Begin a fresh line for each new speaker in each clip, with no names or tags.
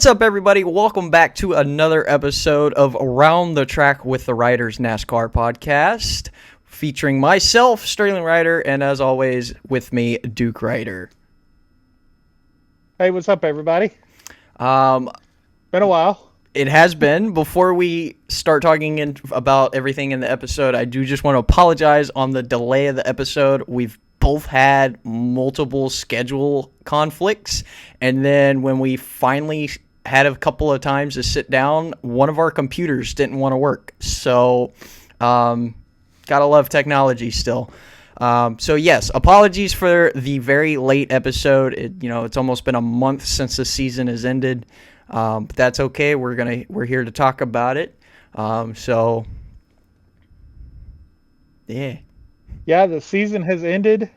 What's up, everybody? Welcome back to another episode of Around the Track with the Riders NASCAR podcast, featuring myself, SterlingRider, and as always, with me, Duke Ryder.
Hey, what's up, everybody?
Been
a while.
It has been. Before we start talking about everything in the episode, I do just want to apologize on the delay of the episode. We've both had multiple schedule conflicts, and then when we finally had a couple of times to sit down, one of our computers didn't want to work. So, gotta love technology still. So yes, apologies for the very late episode. It's almost been a month since the season has ended, but that's okay. We're here to talk about it. Yeah.
Yeah, the season has ended.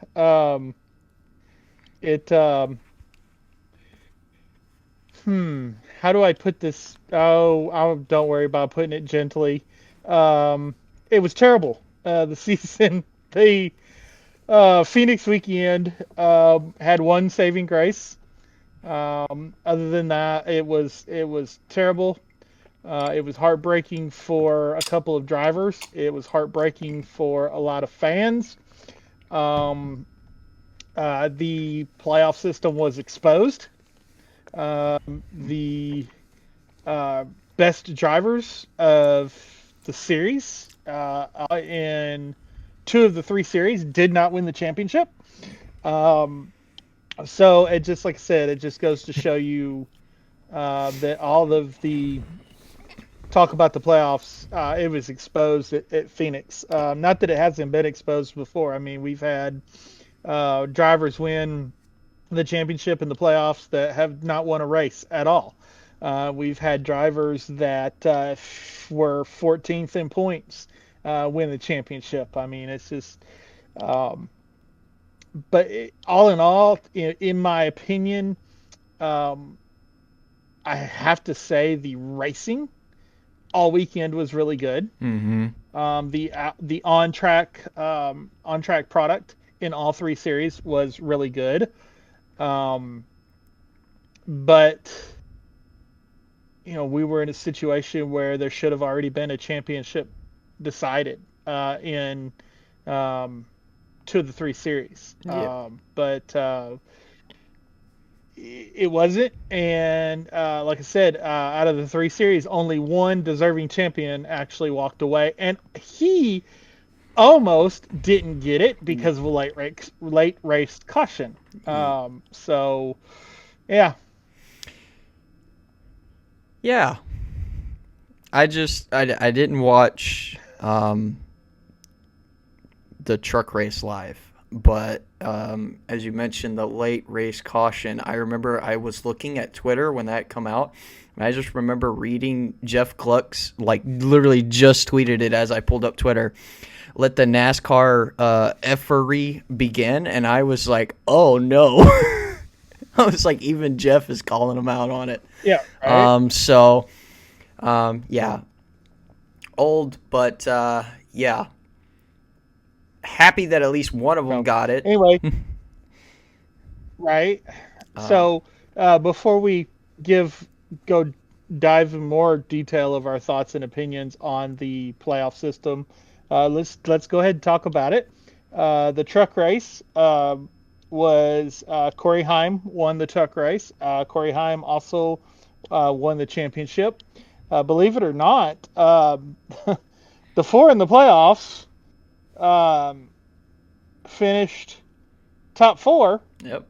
How do I put this? Don't worry about putting it gently. It was terrible. The season, the Phoenix weekend had one saving grace. Other than that, it was terrible. It was heartbreaking for a couple of drivers. It was heartbreaking for a lot of fans. The playoff system was exposed. The best drivers of the series in two of the three series did not win the championship. So it just, like I said, it just goes to show you that all of the talk about the playoffs, it was exposed at Phoenix. Not that it hasn't been exposed before. I mean, we've had drivers win the championship in the playoffs that have not won a race at all. We've had drivers that were 14th in points win the championship. I mean, it's just... all in all, in my opinion, I have to say the racing all weekend was really good.
Mm-hmm.
The on track product in all three series was really good. But we were in a situation where there should have already been a championship decided in two of the three series.
Yeah.
But it wasn't, and like I said, out of the three series, only one deserving champion actually walked away, and he almost didn't get it because of a late race caution. So, yeah.
Yeah. I didn't watch the truck race live, but as you mentioned, the late race caution, I remember I was looking at Twitter when that come out, and I just remember reading Jeff Gluck's, literally just tweeted it as I pulled up Twitter, let the NASCAR effery begin, and I was like, oh no. I was like, even Jeff is calling him out on it.
Yeah. Right?
Yeah. Old, but yeah. Happy that at least one of them got it.
Anyway, right. So before we go dive in more detail of our thoughts and opinions on the playoff system, let's go ahead and talk about it. The truck race was Corey Heim won the truck race. Corey Heim also won the championship. Believe it or not, the four in the playoffs finished top four.
Yep.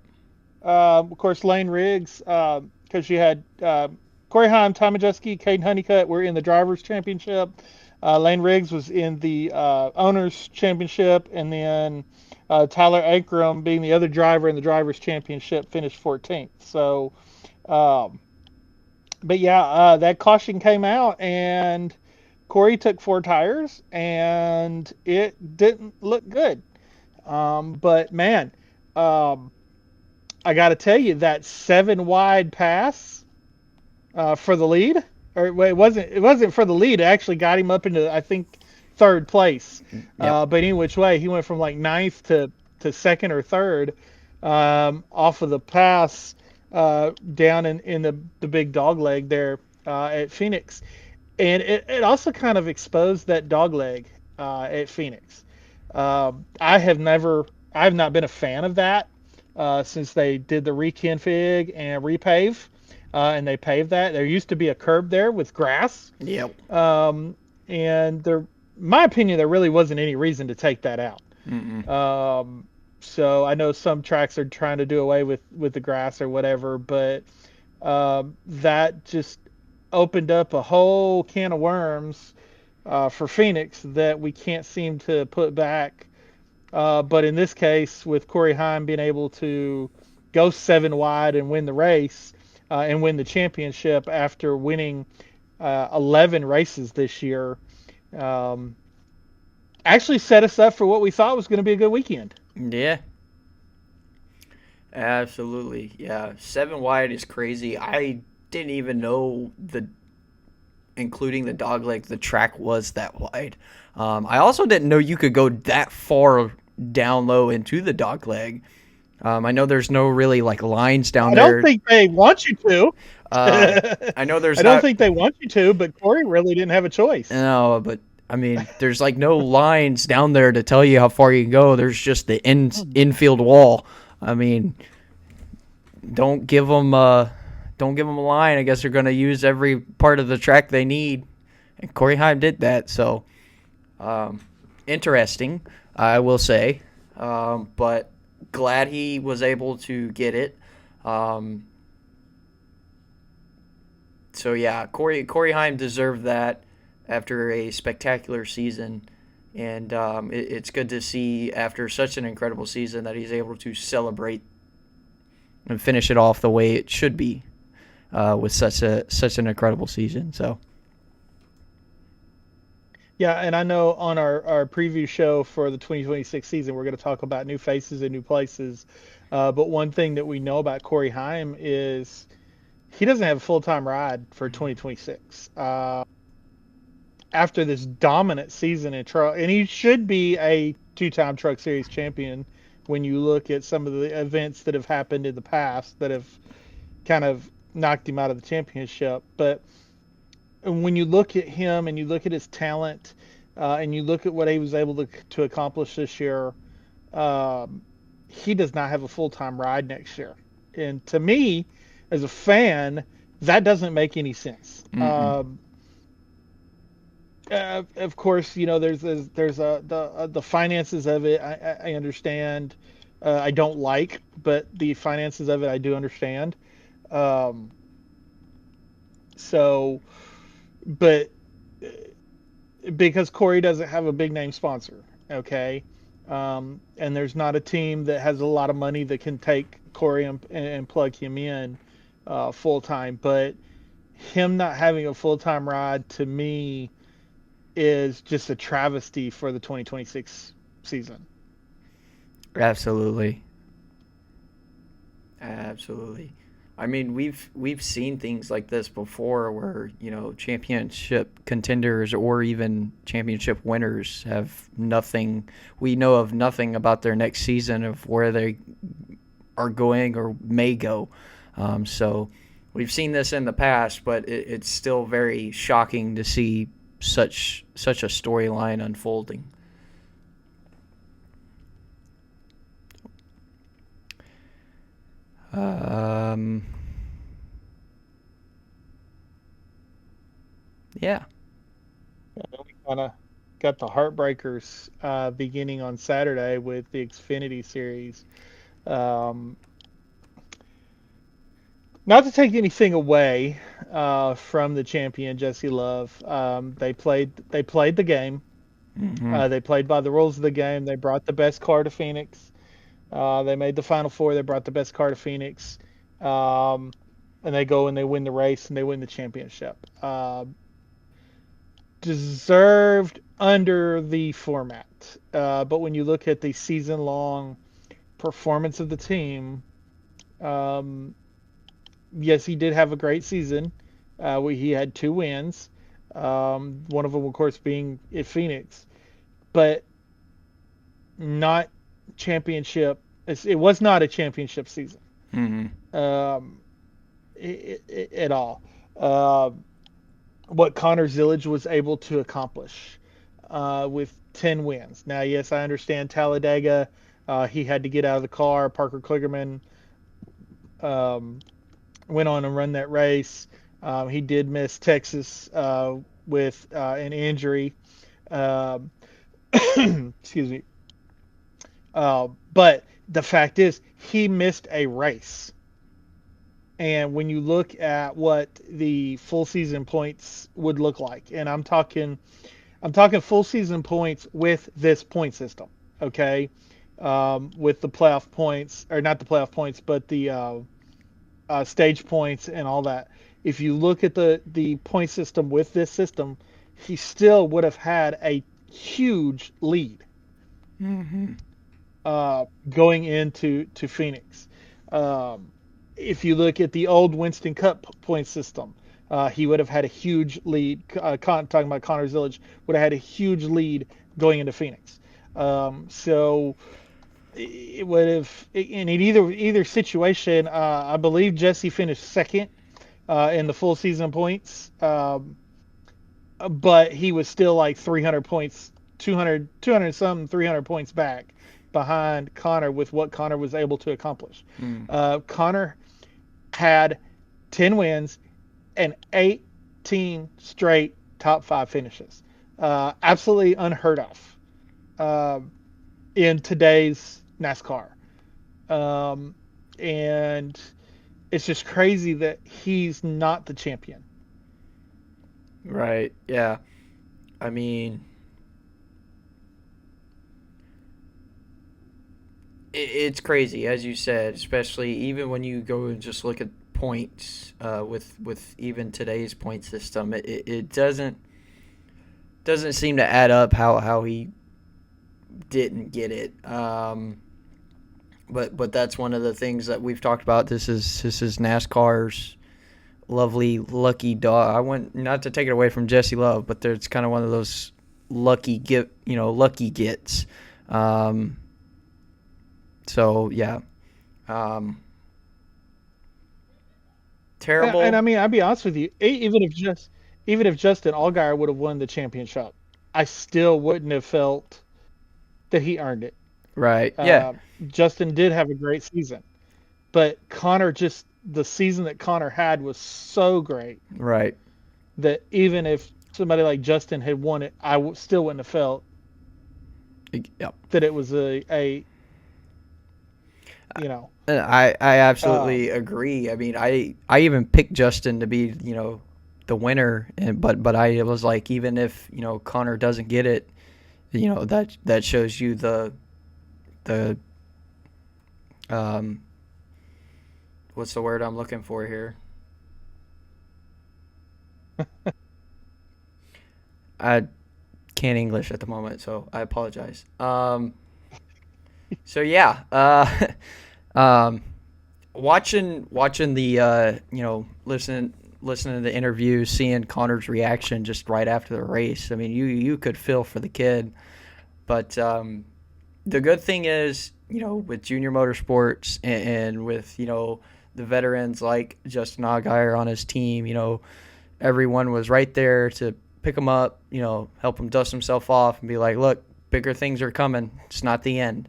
Of course, Lane Riggs, because you had Corey Heim, Tommy Jayski, Caden Honeycutt were in the Drivers' Championship. Lane Riggs was in the Owners' Championship, and then Tyler Ankrum, being the other driver in the Drivers' Championship, finished 14th. So, but yeah, that caution came out, and Corey took 4 tires, and it didn't look good. But man, I got to tell you, that 7 wide pass for the lead, or it wasn't for the lead. It actually got him up into, I think, 3rd place.
Yep.
But any which way, he went from like 9th to 2nd or 3rd off of the pass down in the big dog leg there at Phoenix. And it also kind of exposed that dog leg at Phoenix. I have not been a fan of that since they did the reconfig and repave, and they paved that. There used to be a curb there with grass,
Yep.
and there, my opinion, there really wasn't any reason to take that out.
Mm-mm.
So I know some tracks are trying to do away with the grass or whatever, but that just opened up a whole can of worms for Phoenix that we can't seem to put back. But in this case, with Corey Heim being able to go 7 wide and win the race and win the championship after winning 11 races this year, um, actually set us up for what we thought was going to be a good weekend.
Yeah. Absolutely. Yeah. 7 wide is crazy. I didn't even know including the dog leg, the track was that wide. I also didn't know you could go that far down low into the dog leg. I know there's no really like lines down
I
there.
don't think they want you to.
I know there's.
I don't think they want you to, but Corey really didn't have a choice.
No, but I mean, there's like no lines down there to tell you how far you can go. There's just the infield wall. I mean, don't give them a line. I guess they're going to use every part of the track they need, and Corey Heim did that. So, interesting, I will say, but glad he was able to get it. So yeah, Corey Heim deserved that after a spectacular season, and it's good to see after such an incredible season that he's able to celebrate and finish it off the way it should be with such an incredible season. So
yeah, and I know on our preview show for the 2026 season, we're going to talk about new faces and new places. But one thing that we know about Corey Heim is he doesn't have a full-time ride for 2026. After this dominant season in truck, and he should be a two-time Truck Series champion when you look at some of the events that have happened in the past that have kind of knocked him out of the championship. But when you look at him and you look at his talent and you look at what he was able to accomplish this year, he does not have a full-time ride next year. And to me, as a fan, that doesn't make any sense. Of course, you know, there's the finances of it. I understand. I don't like, but the finances of it, I do understand. But because Corey doesn't have a big name sponsor, okay, and there's not a team that has a lot of money that can take Corey and plug him in full time. But him not having a full time ride to me is just a travesty for the 2026 season.
Absolutely. I mean, we've seen things like this before where, you know, championship contenders or even championship winners have nothing. We know of nothing about their next season of where they are going or may go. So we've seen this in the past, but it's still very shocking to see such a storyline unfolding. Yeah.
We kind of got the heartbreakers beginning on Saturday with the Xfinity Series. Not to take anything away from the champion, Jesse Love. They played the game.
Mm-hmm.
They played by the rules of the game. They brought the best car to Phoenix. They made the Final Four. They brought the best car to Phoenix. And they go and they win the race and they win the championship. Deserved under the format. But when you look at the season-long performance of the team, yes, he did have a great season. He had 2 wins. One of them, of course, being at Phoenix. But not championship. It was not a championship season.
Mm-hmm.
at all. Uh, what Connor Zillage was able to accomplish with 10 wins. Now, yes, I understand Talladega. He had to get out of the car. Parker Kligerman um, went on and run that race. He did miss Texas with an injury. Um, excuse me. But the fact is, he missed a race. And when you look at what the full season points would look like, and I'm talking full season points with this point system, okay? With the playoff points, or not the playoff points, but the stage points and all that. If you look at the point system with this system, he still would have had a huge lead going into Phoenix. Um, if you look at the old Winston Cup point system, he would have had a huge lead. Talking about Connor Zillage, would have had a huge lead going into Phoenix. So it would have in either situation. I believe Jesse finished second in the full season points, but he was still like 300 points, 200 some 300 points back behind Connor with what Connor was able to accomplish. Connor had 10 wins and 18 straight top 5 finishes. Absolutely unheard of in today's NASCAR. And it's just crazy that he's not the champion.
Right. Yeah. I mean, it's crazy, as you said, especially even when you go and just look at points with even today's point system. It doesn't seem to add up how he didn't get it. But that's one of the things that we've talked about. This is NASCAR's lovely lucky dog. I want not to take it away from Jesse Love, but there's kind of one of those lucky gets. So yeah, terrible.
And I mean, I'll be honest with you, even if Justin Allgaier would have won the championship, I still wouldn't have felt that he earned it.
Right. Yeah.
Justin did have a great season, but Connor just the season that Connor had was so great
Right.
that even if somebody like Justin had won it, still wouldn't have felt
Yep.
that it was a you know.
I absolutely agree. I mean, I even picked Justin to be the winner, but I was like, even if Connor doesn't get it, that shows you the what's the word I'm looking for here? I can't English at the moment, so I apologize. So yeah, watching the listening to the interview, seeing Connor's reaction just right after the race. I mean, you could feel for the kid, but the good thing is, with junior motorsports and with the veterans like Justin Allgaier on his team, everyone was right there to pick him up, help him dust himself off and be like, look, bigger things are coming. It's not the end.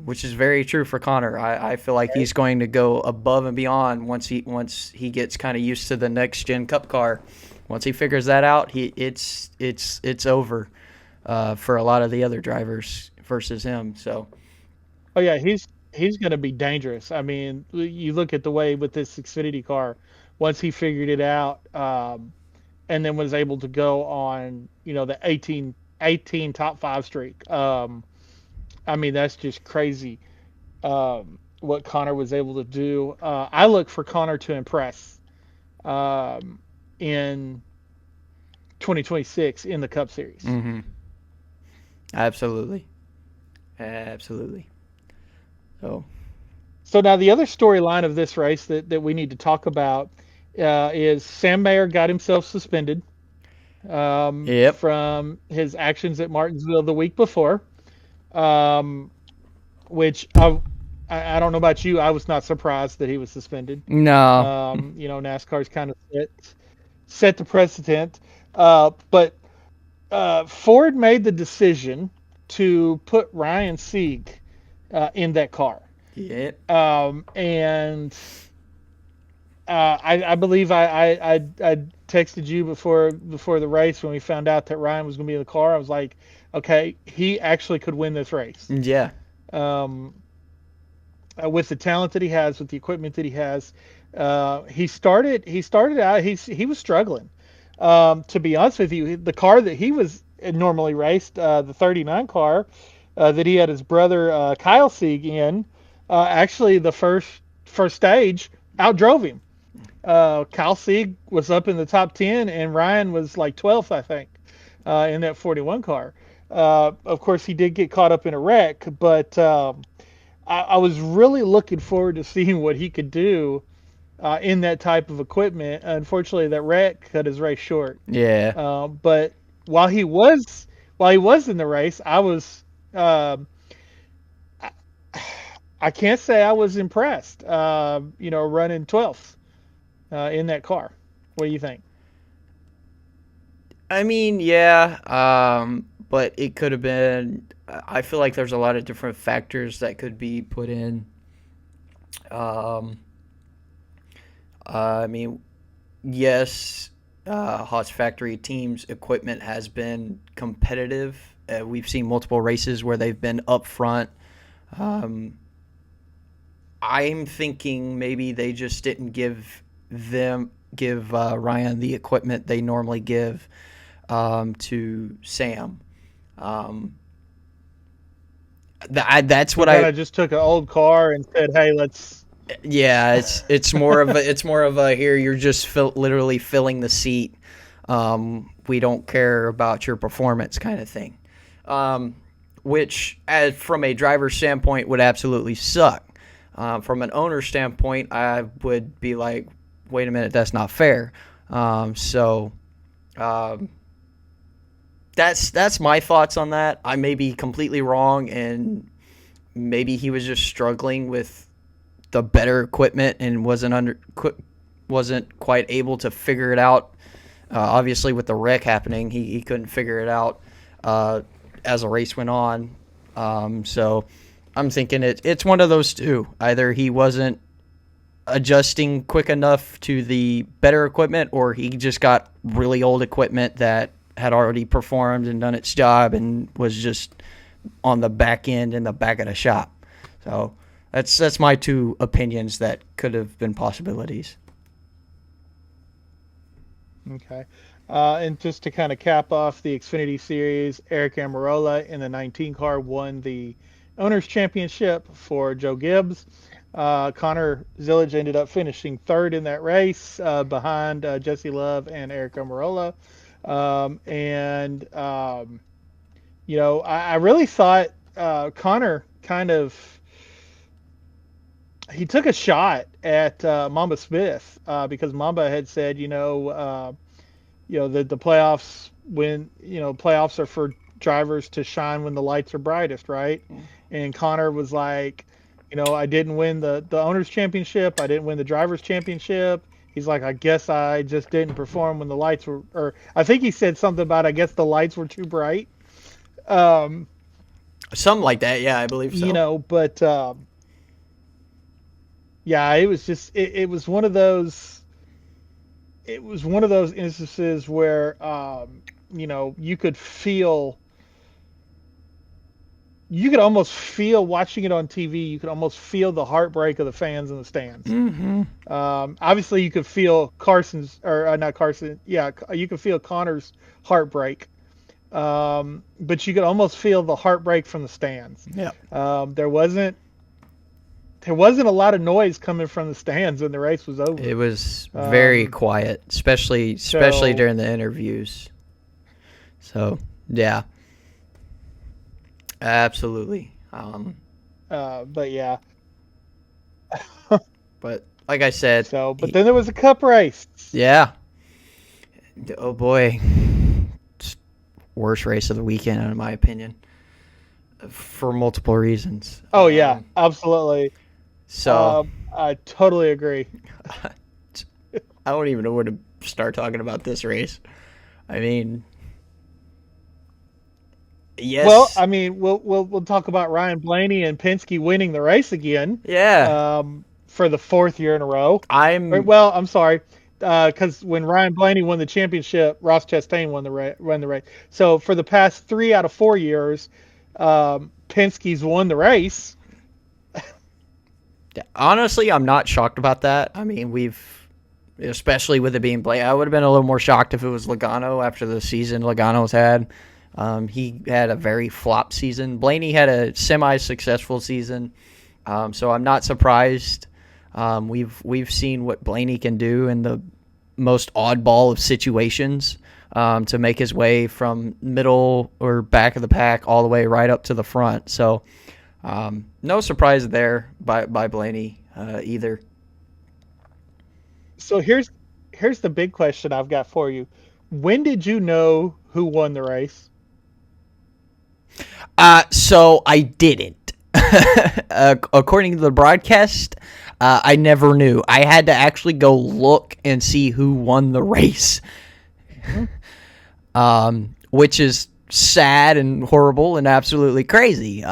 Which is very true for Connor. I feel like he's going to go above and beyond once he gets kind of used to the next gen Cup car. Once he figures that out, it's over for a lot of the other drivers versus him. So,
Oh yeah, he's going to be dangerous. I mean, you look at the way with this Xfinity car, once he figured it out, and then was able to go on, the 18 top 5 streak. I mean, that's just crazy. What Connor was able to do. I look for Connor to impress in 2026 in the Cup Series.
mm-hmm. Absolutely.
So now the other storyline of this race that we need to talk about is Sam Mayer got himself suspended
Yep.
from his actions at Martinsville the week before, which I don't know about you. I was not surprised that he was suspended.
No.
NASCAR's kind of set the precedent. But Ford made the decision to put Ryan Sieg in that car.
Yeah.
And I believe I texted you before the race when we found out that Ryan was going to be in the car. I was like, okay, he actually could win this race.
Yeah.
With the talent that he has, with the equipment that he has, he started out. He was struggling. To be honest with you, the car that he was normally raced, the 39 car that he had his brother Kyle Sieg in, actually the first stage outdrove him. Kyle Sieg was up in the top 10, and Ryan was like 12th, I think, in that 41 car. Of course, he did get caught up in a wreck, but I was really looking forward to seeing what he could do in that type of equipment. Unfortunately, that wreck cut his race short.
Yeah.
But while he was in the race, I was I can't say I was impressed. Running 12th in that car. What do you think?
I mean, yeah, but it could have been. I feel like there's a lot of different factors that could be put in. I mean, yes, Haas Factory team's equipment has been competitive. We've seen multiple races where they've been up front. I'm thinking maybe they just didn't give Ryan the equipment they normally give to Sam. That's what
I just took an old car and said, "Hey, let's."
Yeah, it's more of a here. You're just literally filling the seat. We don't care about your performance, kind of thing. Which, from a driver's standpoint, would absolutely suck. From an owner's standpoint, I would be like, wait a minute, that's not fair. That's my thoughts on that. I may be completely wrong, and maybe he was just struggling with the better equipment and wasn't quite able to figure it out. Obviously, with the wreck happening, he couldn't figure it out as the race went on. So I'm thinking it's one of those two. Either he wasn't adjusting quick enough to the better equipment, or he just got really old equipment that had already performed and done its job and was just on the back end in the back of the shop. So that's my two opinions that could have been possibilities.
Okay. And just to kind of cap off the Xfinity Series, Eric Almirola in the 19 car won the Owners' Championship for Joe Gibbs. Connor Zillage ended up finishing third in that race behind Jesse Love and Eric Almirola. I really thought Connor kind of he took a shot at Mamba Smith because Mamba had said, the playoffs playoffs are for drivers to shine when the lights are brightest, right? Mm. And Connor was like, I didn't win the Owners' Championship. I didn't win the Drivers' Championship. He's like, I guess I just didn't perform when the lights were, or I think he said something about, I guess the lights were too bright.
Something like that. Yeah, I believe so.
But yeah, it was just, it was one of those instances where, you could almost feel watching it on TV. You could almost feel the heartbreak of the fans in the stands.
Mm-hmm.
Obviously, you could feel not Carson. Yeah, you could feel Connor's heartbreak, but you could almost feel the heartbreak from the stands.
Yeah.
There wasn't a lot of noise coming from the stands when the race was over.
It was very quiet, especially during the interviews. So yeah. Absolutely.
But yeah.
But like I said.
But then there was a cup race.
Yeah. Oh boy. Worst race of the weekend, in my opinion. for multiple reasons.
Oh yeah, absolutely.
So
I totally agree.
I don't even know where to start talking about this race. I mean,
Well,
yes,
I mean, we'll talk about Ryan Blaney and Penske winning the race again,
yeah.
for the fourth year in a row. Or,
I'm
well, I'm sorry, because when Ryan Blaney won the championship, Ross Chastain won the race. So for the past 3 out of 4 years, Penske's won the race.
honestly, I'm not shocked about that. I mean, especially with it being Blake, I would have been a little more shocked if it was Logano after the season Logano's had. He had a very flop season. Blaney had a semi-successful season, so I'm not surprised. We've seen what Blaney can do in the most oddball of situations, to make his way from middle or back of the pack all the way right up to the front. So no surprise there by Blaney either.
So here's the big question I've got for you. When did you know who won the race?
So I didn't. According to the broadcast, I never knew. I had to actually go look and see who won the race, which is sad and horrible and absolutely crazy.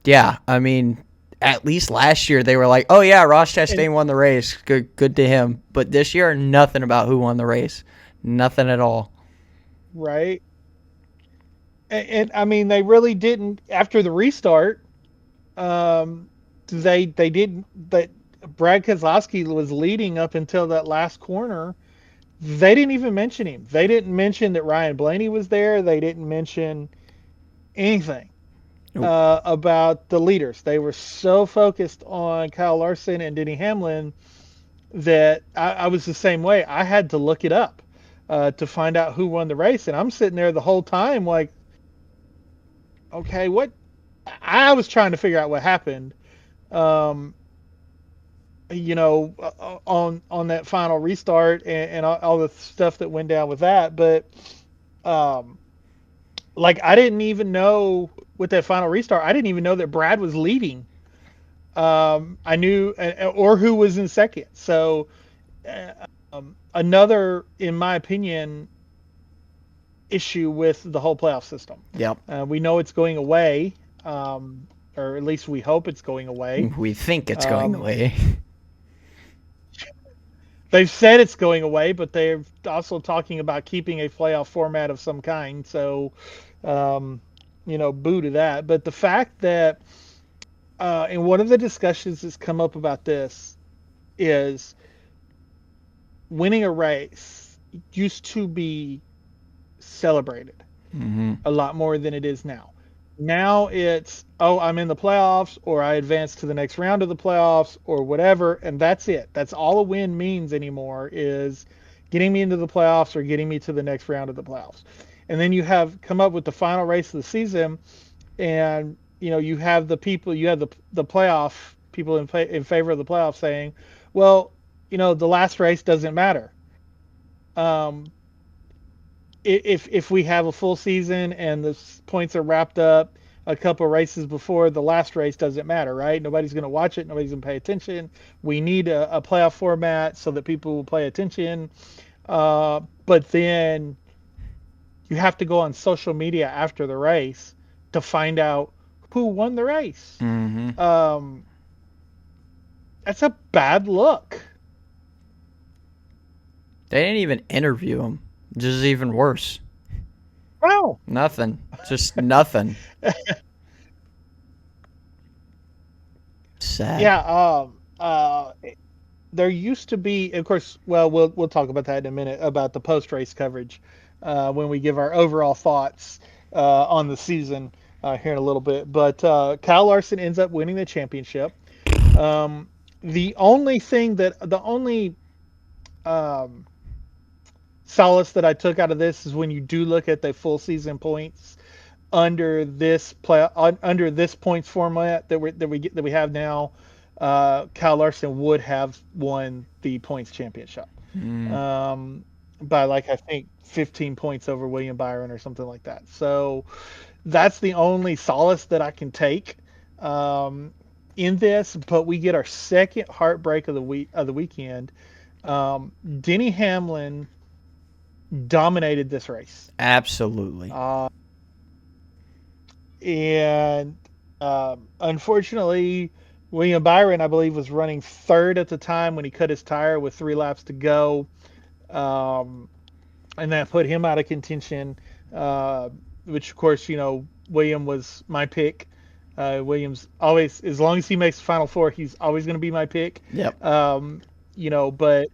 Yeah, I mean, at least last year they were like, "Oh yeah, Ross
And
Chastain won the race. Good to him." But this year, nothing about who won the race. Nothing at all.
right? And I mean, they really didn't after the restart. They didn't. That Brad Keselowski was leading up until that last corner. They didn't even mention him. They didn't mention that Ryan Blaney was there. They didn't mention anything
Nope.
about the leaders. They were so focused on Kyle Larson and Denny Hamlin that I was the same way. I had to look it up to find out who won the race, and I'm sitting there the whole time like, okay, what? I was trying to figure out what happened. Um, on that final restart and all the stuff that went down with that, but um, like I didn't even know with that final restart. I didn't even know that Brad was leading. I knew or who was in second. So another, in my opinion, issue with the whole playoff system.
Yep.
We know it's going away, or at least we hope it's going away.
We think it's going
Um,
away.
they've said it's going away, but they're also talking about keeping a playoff format of some kind. So, um, boo to that. But the fact that, and one of the discussions that's come up about this is winning a race used to be celebrated
Mm-hmm.
a lot more than it is now. Now it's, oh, I'm in the playoffs, or I advance to the next round of the playoffs, or whatever, and that's it. That's all a win means anymore, is getting me into the playoffs or getting me to the next round of the playoffs. And then you have come up with the final race of the season, and you have the playoff people in favor of the playoffs saying, well, the last race doesn't matter. Um, if we have a full season and the points are wrapped up a couple races before the last race, doesn't matter, right? Nobody's going to watch it. Nobody's going to pay attention. We need a playoff format so that people will pay attention. But then you have to go on social media after the race to find out who won the race.
Mm-hmm.
Um, that's a bad look.
They didn't even interview him. Which is even worse.
Wow.
Nothing. Just nothing. Sad.
Yeah. There used to be, of course. Well, we'll talk about that in a minute about the post race coverage when we give our overall thoughts on the season here in a little bit. But Kyle Larson ends up winning the championship. Um, the only um, solace that I took out of this is when you do look at the full season points under this points format that we have now. Kyle Larson would have won the points championship.
Mm.
Um, by like I think 15 points over William Byron or something like that. So that's the only solace that I can take um, in this. But we get our second heartbreak of the weekend. Denny Hamlin dominated this race,
Absolutely.
and unfortunately, William Byron, I believe, was running third at the time when he cut his tire with 3 laps to go. Um, and that put him out of contention. Which of course, William was my pick. Williams always, as long as he makes the final four, he's always going to be my pick.
Yep.
But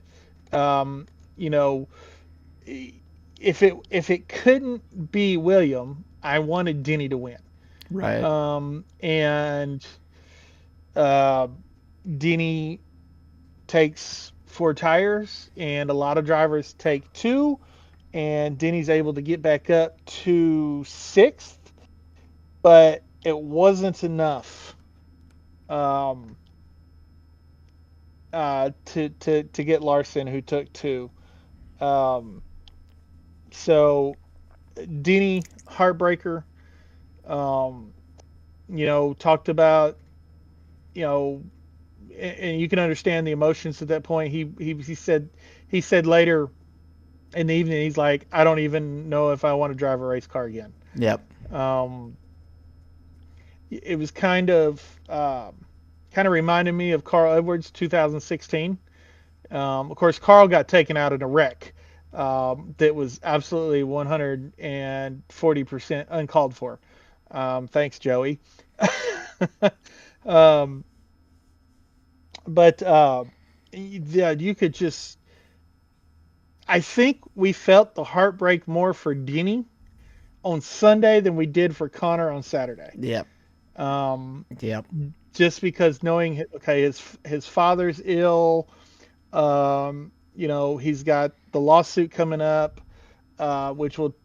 um, you know, if it couldn't be William, I wanted Denny to win.
Right.
And uh, Denny takes 4 tires, and a lot of drivers take two, and Denny's able to get back up to sixth, but it wasn't enough um, to get Larson, who took two. Um, so Denny, heartbreaker. Um, talked about, you know, and you can understand the emotions at that point. He said later in the evening, he's like, I don't even know if I want to drive a race car again.
Yep.
Um, it was kind of reminded me of Carl Edwards 2016. Of course, Carl got taken out in a wreck that was absolutely 140% uncalled for. Thanks, Joey. um, but yeah, you could just. I think we felt the heartbreak more for Denny on Sunday than we did for Connor on Saturday.
Yep.
Um,
Yep.
just because knowing, okay, his father's ill. He's got the lawsuit coming up, which we'll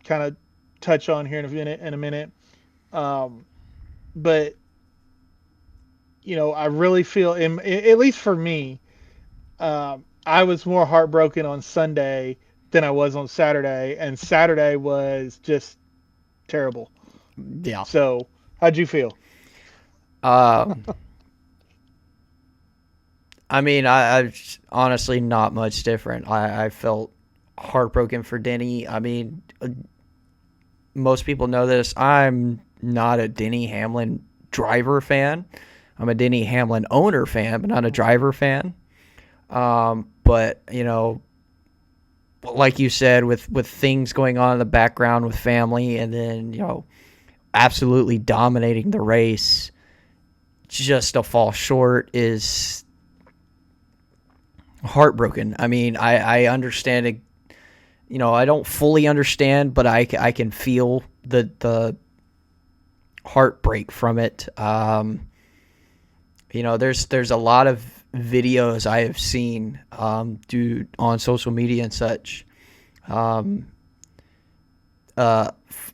kind of touch on here in a minute. But I really feel, at least for me, I was more heartbroken on Sunday than I was on Saturday, and Saturday was just terrible.
Yeah.
So, how'd you feel?
Um, I mean, I honestly not much different. I felt heartbroken for Denny. I mean, most people know this. I'm not a Denny Hamlin driver fan. I'm a Denny Hamlin owner fan, but not a driver fan. But like you said, with things going on in the background with family, and then absolutely dominating the race, just to fall short is heartbroken. I mean, I understand it. I don't fully understand, but I can feel the heartbreak from it. There's a lot of videos I have seen on social media and such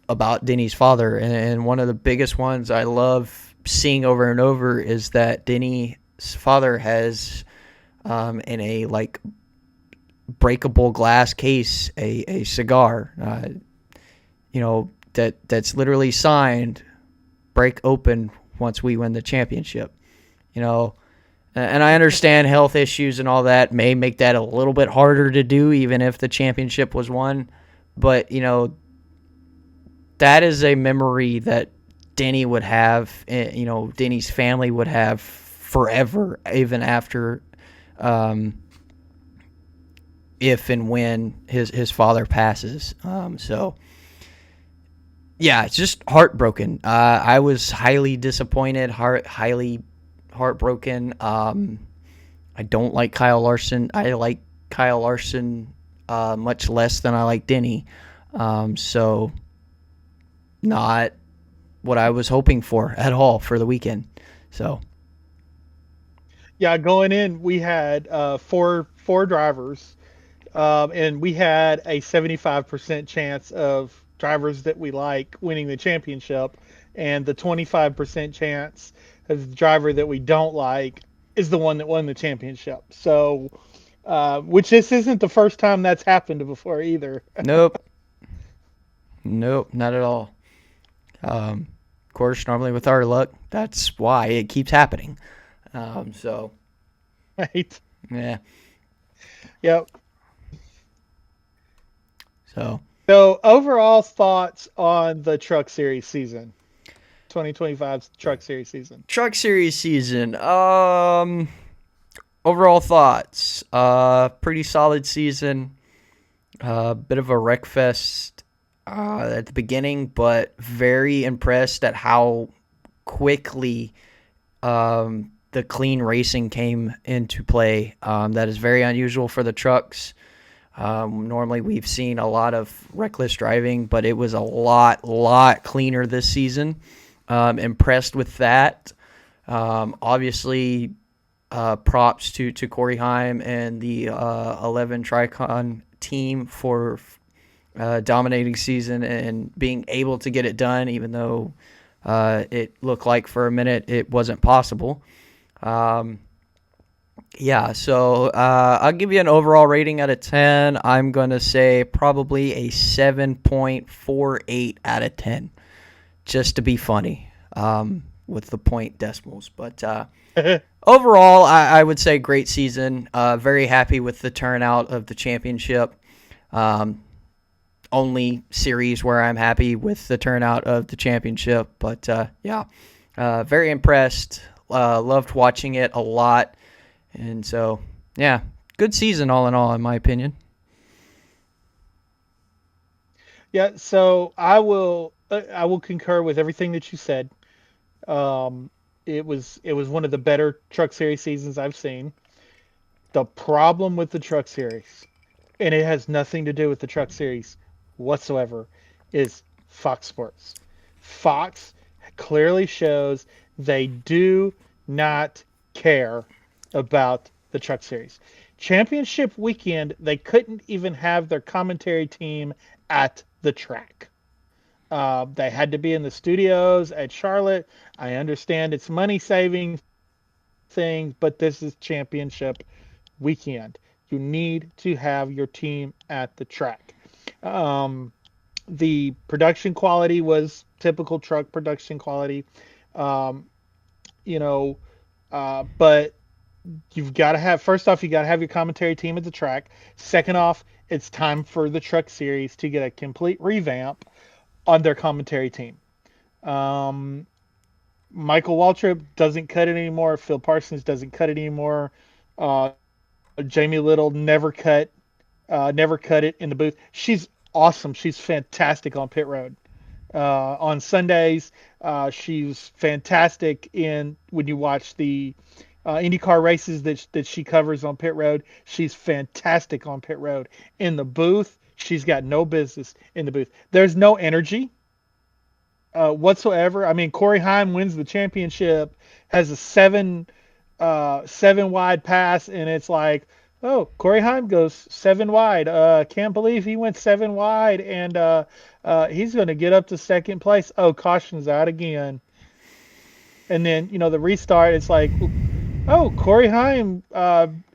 about Denny's father, and one of the biggest ones I love seeing over and over is that Denny's father has in a like breakable glass case a cigar that's literally signed, break open once we win the championship. And I understand health issues and all that may make that a little bit harder to do, even if the championship was won. But, that is a memory that Denny would have, Denny's family would have forever, even after, if and when his father passes. So, yeah, it's just heartbroken. I was highly disappointed, highly heartbroken. I don't like Kyle Larson. I like Kyle Larson much less than I like Denny. So not what I was hoping for at all for the weekend. So
Yeah, going in, we had four drivers, and we had a 75% chance of drivers that we like winning the championship, and the 25% chance of the driver that we don't like is the one that won the championship. So which this isn't the first time that's happened before either.
Nope. Nope, not at all. Of course, normally with our luck, that's why it keeps happening. So,
Right.
yeah.
Yep.
So
overall thoughts on the Truck Series season, 2025 Truck Series season.
Truck Series season. Overall thoughts. Pretty solid season. Bit of a wreck fest at the beginning, but very impressed at how quickly the clean racing came into play. That is very unusual for the trucks. Normally we've seen a lot of reckless driving, but it was a lot cleaner this season. Impressed with that. Obviously, props to Corey Heim and the 11 Tricon team for dominating season and being able to get it done, even though it looked like for a minute it wasn't possible. Yeah, so I'll give you an overall rating out of 10. I'm going to say probably a 7.48 out of 10, just to be funny with the point decimals. But overall, I would say great season. Very happy with the turnout of the championship. Only series where I'm happy with the turnout of the championship. But yeah, very impressed. Loved watching it a lot. And so, yeah, good season all in all, in my opinion.
Yeah, so I will concur with everything that you said. It was one of the better Truck Series seasons I've seen. The problem with the Truck Series, and it has nothing to do with the Truck Series whatsoever, is Fox Sports. Fox clearly shows they do not care about the Truck Series. Championship weekend, they couldn't even have their commentary team at the track. They had to be in the studios at Charlotte. I understand it's money saving thing, but this is championship weekend. You need to have your team at the track. The production quality was typical truck production quality. But you've got to have, first off, you got to have your commentary team at the track. Second off, it's time for the Truck Series to get a complete revamp on their commentary team. Michael Waltrip doesn't cut it anymore. Phil Parsons doesn't cut it anymore. Jamie Little never cut it in the booth. She's awesome. She's fantastic on pit road. On Sundays, she's fantastic when you watch the IndyCar races that she covers on pit road. She's fantastic on pit road. In the booth, she's got no business in the booth. There's no energy whatsoever. I mean, Corey Heim wins the championship, has a seven wide pass, and it's like, oh, Corey Heim goes 7 wide. Can't believe he went 7 wide, and he's going to get up to second place. Oh, caution's out again. And then, the restart, it's like, oh, Corey Heim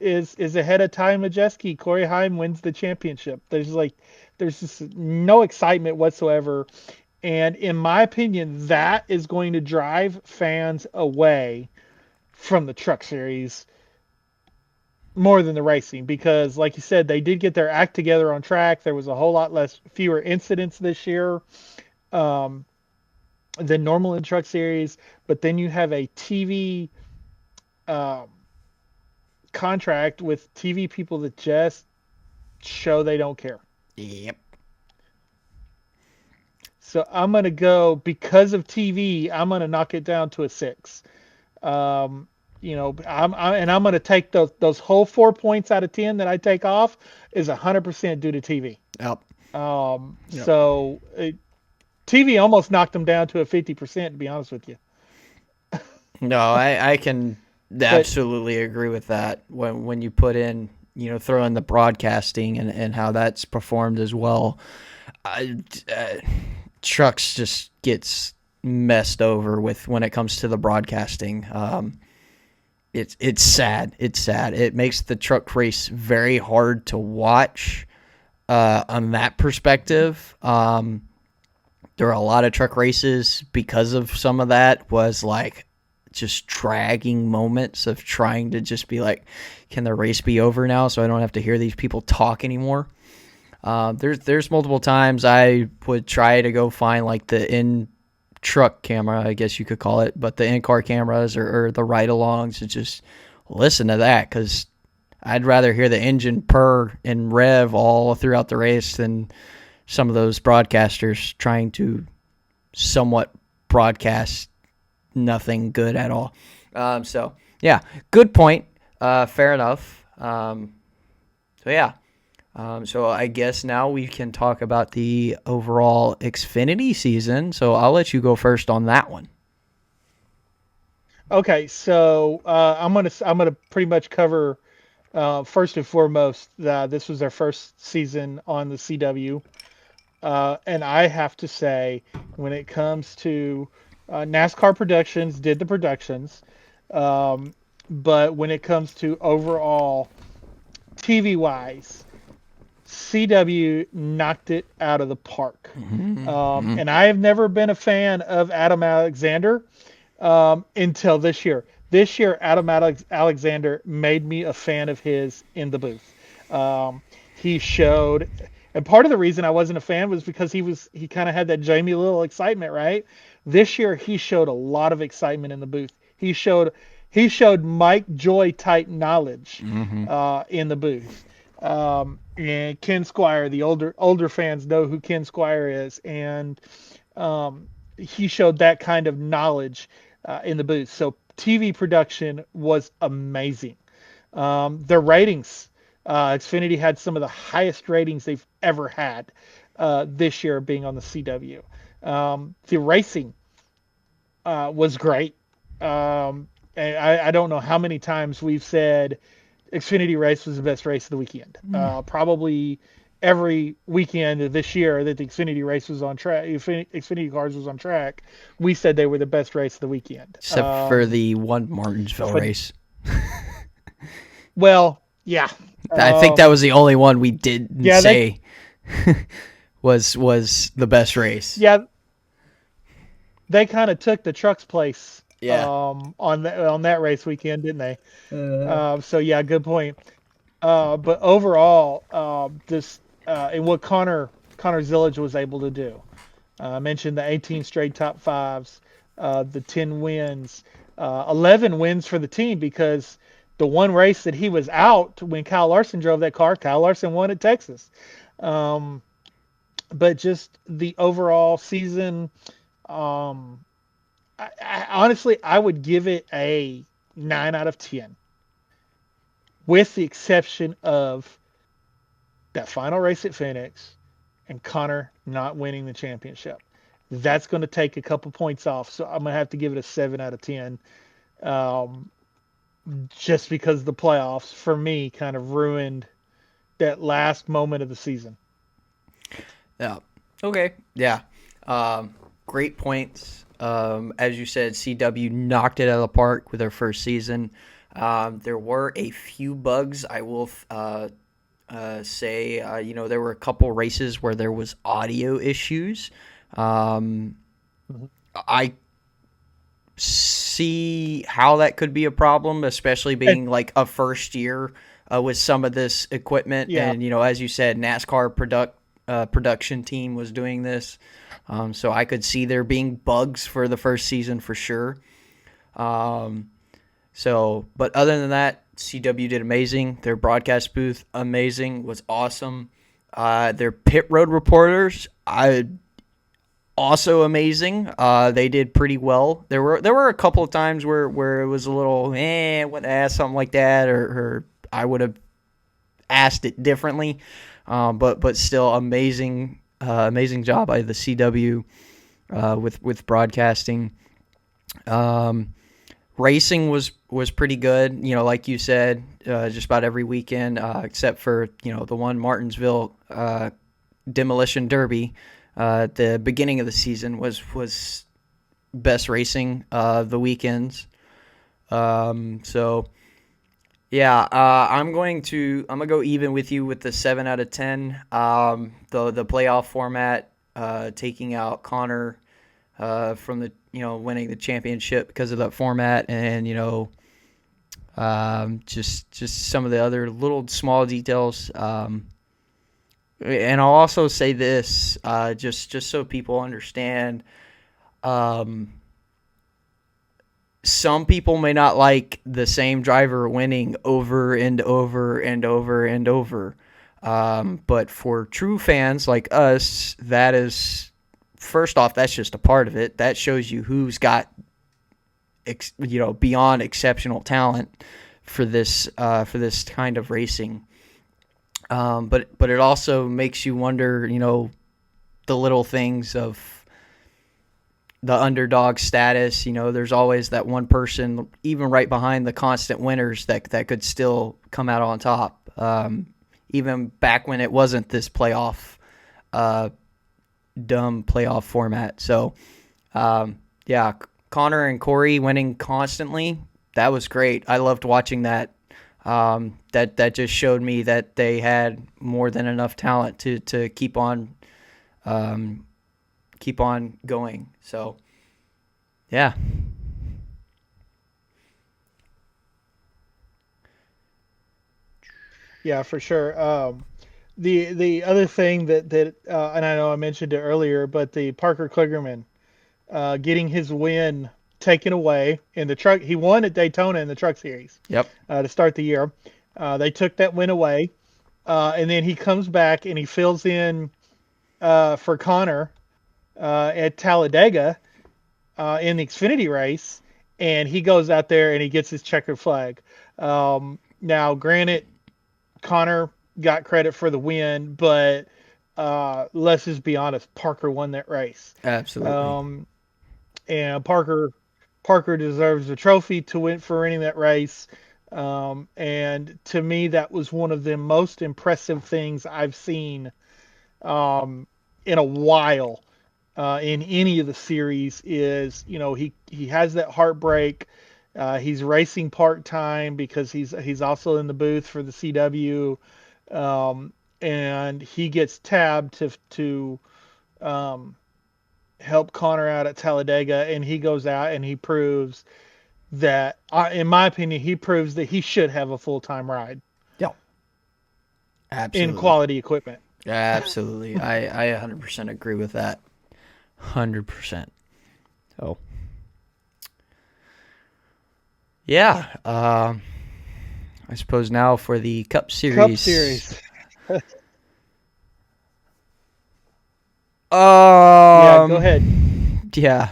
is ahead of Ty Majeski. Corey Heim wins the championship. There's just no excitement whatsoever. And in my opinion, that is going to drive fans away from the Truck Series more than the racing, because like you said, they did get their act together on track. There was a whole lot fewer incidents this year than normal in Truck Series. But then you have a TV contract with TV people that just show they don't care.
Yep.
So I'm going to go, because of TV, I'm going to knock it down to a 6. I'm going to take those whole 4 points out of 10 that I take off is 100% due to TV.
Yep.
Yep. So TV almost knocked them down to a 50%, to be honest with you.
No, I can absolutely agree with that. When you put in, throw in the broadcasting and how that's performed as well. Trucks just gets messed over with when it comes to the broadcasting. It's sad. It's sad. It makes the truck race very hard to watch on that perspective. There are a lot of truck races because of some of that was like just dragging moments of trying to just be like, can the race be over now so I don't have to hear these people talk anymore? There's multiple times I would try to go find like the in-truck camera, I guess you could call it, but the in-car cameras or the ride-alongs to just listen to that because I'd rather hear the engine purr and rev all throughout the race than some of those broadcasters trying to somewhat broadcast nothing good at all. So, yeah, good point. Fair enough. So I guess now we can talk about the overall Xfinity season. So I'll let you go first on that one.
Okay, so I'm gonna pretty much cover first and foremost. This was their first season on the CW. And I have to say, when it comes to NASCAR Productions, did the productions, but when it comes to overall TV wise, CW knocked it out of the park. And I have never been a fan of Adam Alexander until this year. This year, Adam Alexander made me a fan of his in the booth. He showed. And part of the reason I wasn't a fan was because he kind of had that Jamie Little excitement, right? This year he showed a lot of excitement in the booth. He showed Mike Joy type knowledge in the booth. And Ken Squire, the older fans know who Ken Squire is, and he showed that kind of knowledge in the booth. So TV production was amazing. Their ratings. Xfinity had some of the highest ratings they've ever had this year being on the CW. The racing was great. And I don't know how many times we've said Xfinity race was the best race of the weekend. Probably every weekend of this year that the Xfinity race was on track, Xfinity cars was on track, we said they were the best race of the weekend.
Except for the one Martinsville race.
Well, yeah.
I think that was the only one we didn't say was the best race.
Yeah, they kind of took the truck's place.
Yeah.
On that race weekend, didn't they? So yeah, good point. But overall, and what Connor Zillage was able to do. I mentioned the 18 straight top fives, the 10 wins, 11 wins for the team because the one race that he was out when Kyle Larson drove that car, Kyle Larson won at Texas. But just the overall season, honestly, I would give it a 9 out of 10, with the exception of that final race at Phoenix and Connor not winning the championship. That's going to take a couple points off, so I'm going to have to give it a 7 out of 10. Just because the playoffs, for me, kind of ruined that last moment of the season.
Yeah. Okay. Yeah. Great points. As you said, CW knocked it out of the park with their first season. There were a few bugs, I will say. There were a couple races where there was audio issues. I see how that could be a problem, especially being like a first year with some of this equipment.
Yeah.
And, as you said, NASCAR production team was doing this. So I could see there being bugs for the first season for sure. But other than that, CW did amazing. Their broadcast booth, amazing, was awesome. Their pit road reporters, also amazing. They did pretty well. There were a couple of times where it was a little, what to ask something like that, or I would have asked it differently. But still amazing job by the CW with broadcasting. Racing was pretty good, like you said, just about every weekend, except for, the one Martinsville Demolition Derby at the beginning of the season was best racing of the weekends. So yeah, I'm gonna go even with you with the 7 out of 10. The playoff format, taking out Connor from the winning the championship because of that format, and just some of the other little small details. And I'll also say this, just so people understand. Some people may not like the same driver winning over and over and over and over. But for true fans like us, that is, first off, that's just a part of it. That shows you who's got, beyond exceptional talent for this kind of racing. But it also makes you wonder, the little things of the underdog status. There's always that one person, even right behind the constant winners, that could still come out on top. Even back when it wasn't this dumb playoff format. So, yeah, Connor and Corey winning constantly, that was great. I loved watching that. That just showed me that they had more than enough talent to keep on going. So, yeah.
Yeah, for sure. The other thing that and I know I mentioned it earlier, but the Parker Kligerman getting his win taken away in the truck. He won at Daytona in the Truck Series.
Yep.
To start the year, they took that win away, and then he comes back and he fills in for Connor at Talladega in the Xfinity race, and he goes out there and he gets his checkered flag. Now, granted, Connor got credit for the win, but let's just be honest, Parker won that race.
Absolutely.
And Parker deserves a trophy to win for winning that race. And to me, that was one of the most impressive things I've seen in a while in any of the series. Is he has that heartbreak. He's racing part time because he's also in the booth for the CW, and he gets tabbed to help Connor out at Talladega, and he goes out and he proves that, in my opinion, he proves that he should have a full-time ride.
Yeah. Absolutely.
In quality equipment.
Absolutely. I 100% agree with that. 100%. So, yeah. I suppose now for the Cup Series.
Cup Series. Yeah, go ahead.
Yeah.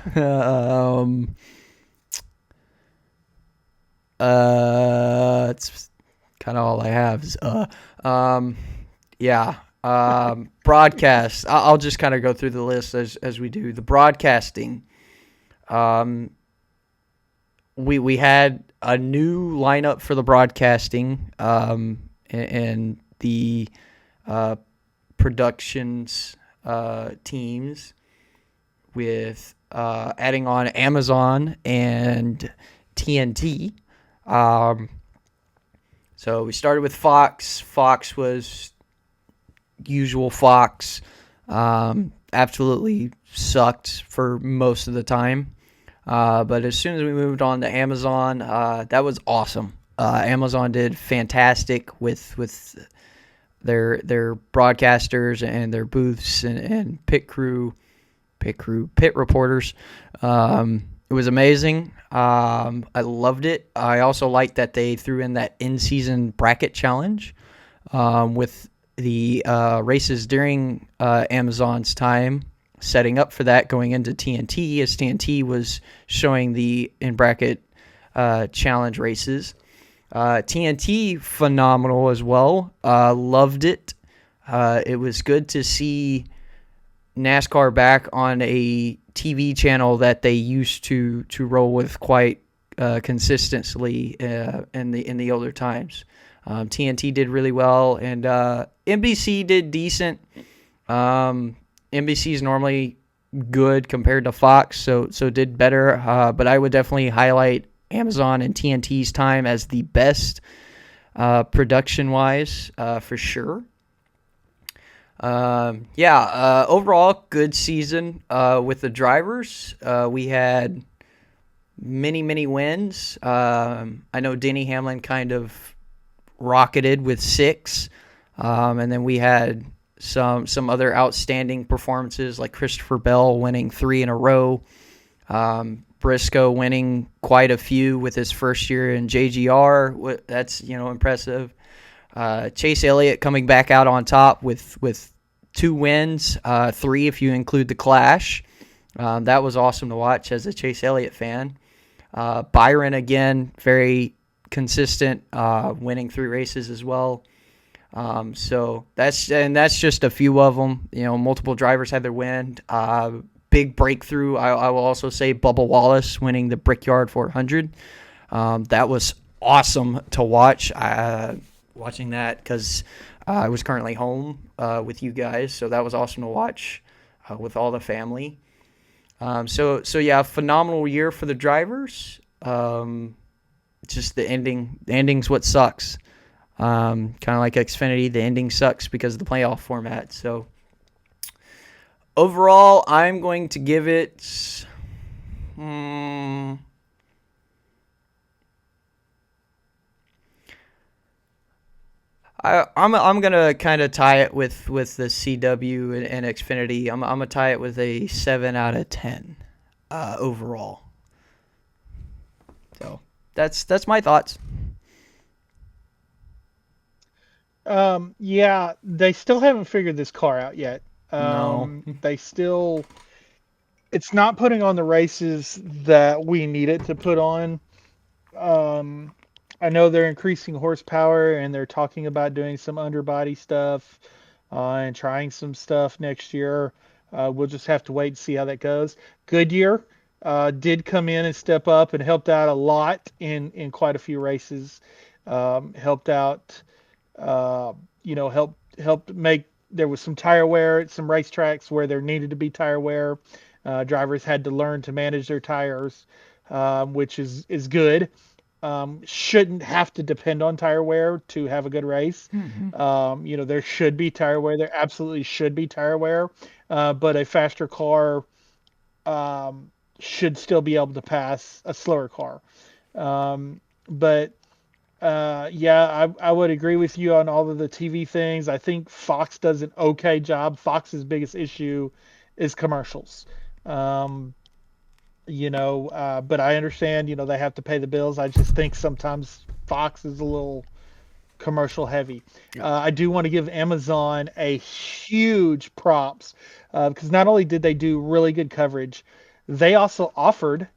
It's kind of all I have is yeah. Broadcast. I'll just kind of go through the list as we do. The broadcasting. We had a new lineup for the broadcasting, and the productions teams, with adding on Amazon and TNT. So we started with Fox. Fox was usual Fox. Absolutely sucked for most of the time. But as soon as we moved on to Amazon, that was awesome. Amazon did fantastic with their broadcasters and their booths and pit reporters. It was amazing. I loved it. I also liked that they threw in that in-season bracket challenge with the races during Amazon's time, setting up for that going into TNT, as TNT was showing the in-bracket challenge races. TNT, phenomenal as well. Loved it. It was good to see NASCAR back on a TV channel that they used to roll with quite consistently in the older times. TNT did really well, and NBC did decent. NBC is normally good compared to Fox, so did better. But I would definitely highlight Amazon and TNT's time as the best production-wise, for sure. Overall, good season with the drivers. We had many wins. I know Denny Hamlin kind of rocketed with 6, and then we had some other outstanding performances like Christopher Bell winning 3 in a row, Briscoe winning quite a few with his first year in JGR. That's impressive. Chase Elliott coming back out on top with 2 wins, 3 if you include the Clash. That was awesome to watch as a Chase Elliott fan. Byron again, very consistent, winning 3 races as well. So that's just a few of them. Multiple drivers had their win. Big breakthrough. I will also say Bubba Wallace winning the Brickyard 400. That was awesome to watch. Watching that because I was currently home with you guys, so that was awesome to watch with all the family. Phenomenal year for the drivers. Just the ending. The ending's what sucks. Kind of like Xfinity, the ending sucks because of the playoff format. So overall, I'm going to give it. I'm gonna kind of tie it with the CW and Xfinity. I'm gonna tie it with a 7 out of 10 overall. So that's my thoughts.
Yeah, they still haven't figured this car out yet.
No.
It's not putting on the races that we need it to put on. I know they're increasing horsepower and they're talking about doing some underbody stuff and trying some stuff next year. We'll just have to wait and see how that goes. Goodyear did come in and step up and helped out a lot in quite a few races. Helped out, helped make, there was some tire wear at some racetracks where there needed to be tire wear. Drivers had to learn to manage their tires, which is good. Shouldn't have to depend on tire wear to have a good race. There should be tire wear. There absolutely should be tire wear. But a faster car should still be able to pass a slower car. I would agree with you on all of the TV things. I think Fox does an okay job. Fox's biggest issue is commercials. But I understand, they have to pay the bills. I just think sometimes Fox is a little commercial heavy. I do want to give Amazon a huge props because not only did they do really good coverage, they also offered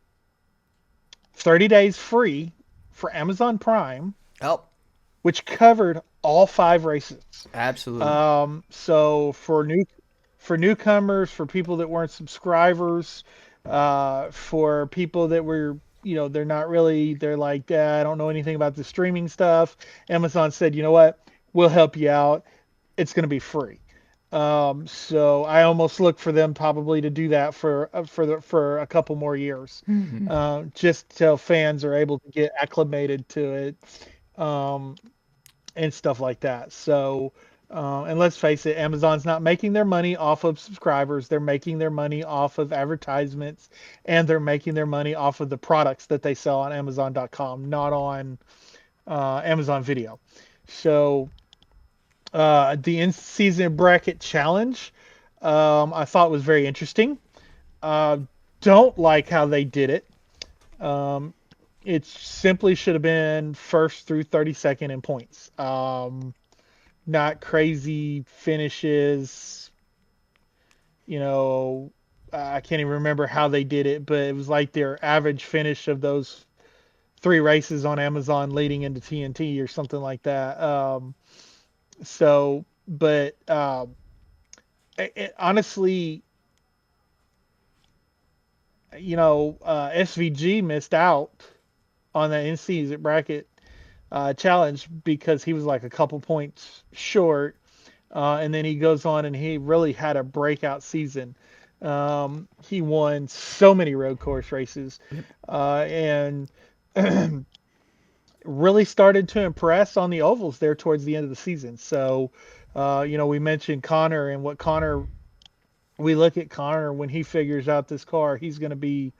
30 days free for Amazon Prime, which covered all 5 races.
Absolutely.
So for newcomers, for people that weren't subscribers, for people that were, they're not really, they're like, I don't know anything about the streaming stuff. Amazon said, you know what, we'll help you out. It's going to be free. So I almost look for them probably to do that for a couple more years, just till fans are able to get acclimated to it, and stuff like that. So, and let's face it, Amazon's not making their money off of subscribers. They're making their money off of advertisements, and they're making their money off of the products that they sell on Amazon.com, not on Amazon Video. So the in-season bracket challenge, I thought was very interesting. Don't like how they did it. It simply should have been first through 32nd in points. Not crazy finishes. I can't even remember how they did it, but it was like their average finish of those 3 races on Amazon leading into TNT or something like that. Honestly, SVG missed out on the in-season bracket challenge because he was like a couple points short, and then he goes on and he really had a breakout season. He won so many road course races, and really started to impress on the ovals there towards the end of the season. So, we mentioned Connor and what Connor. We look at Connor when he figures out this car, he's going to be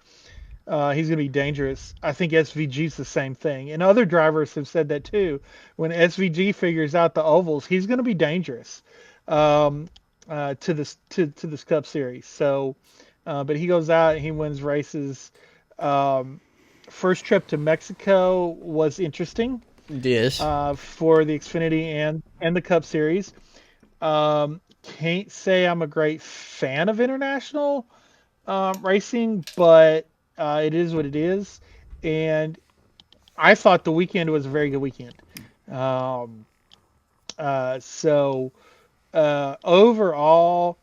dangerous. I think SVG's the same thing, and other drivers have said that too. When SVG figures out the ovals, he's going to be dangerous um, to this Cup Series. So, but he goes out and he wins races. Um, First trip to Mexico was interesting
Yes.
for the Xfinity and the Cup Series. Can't say I'm a great fan of international racing, but it is what it is. And I thought the weekend was a very good weekend. Um, so overall,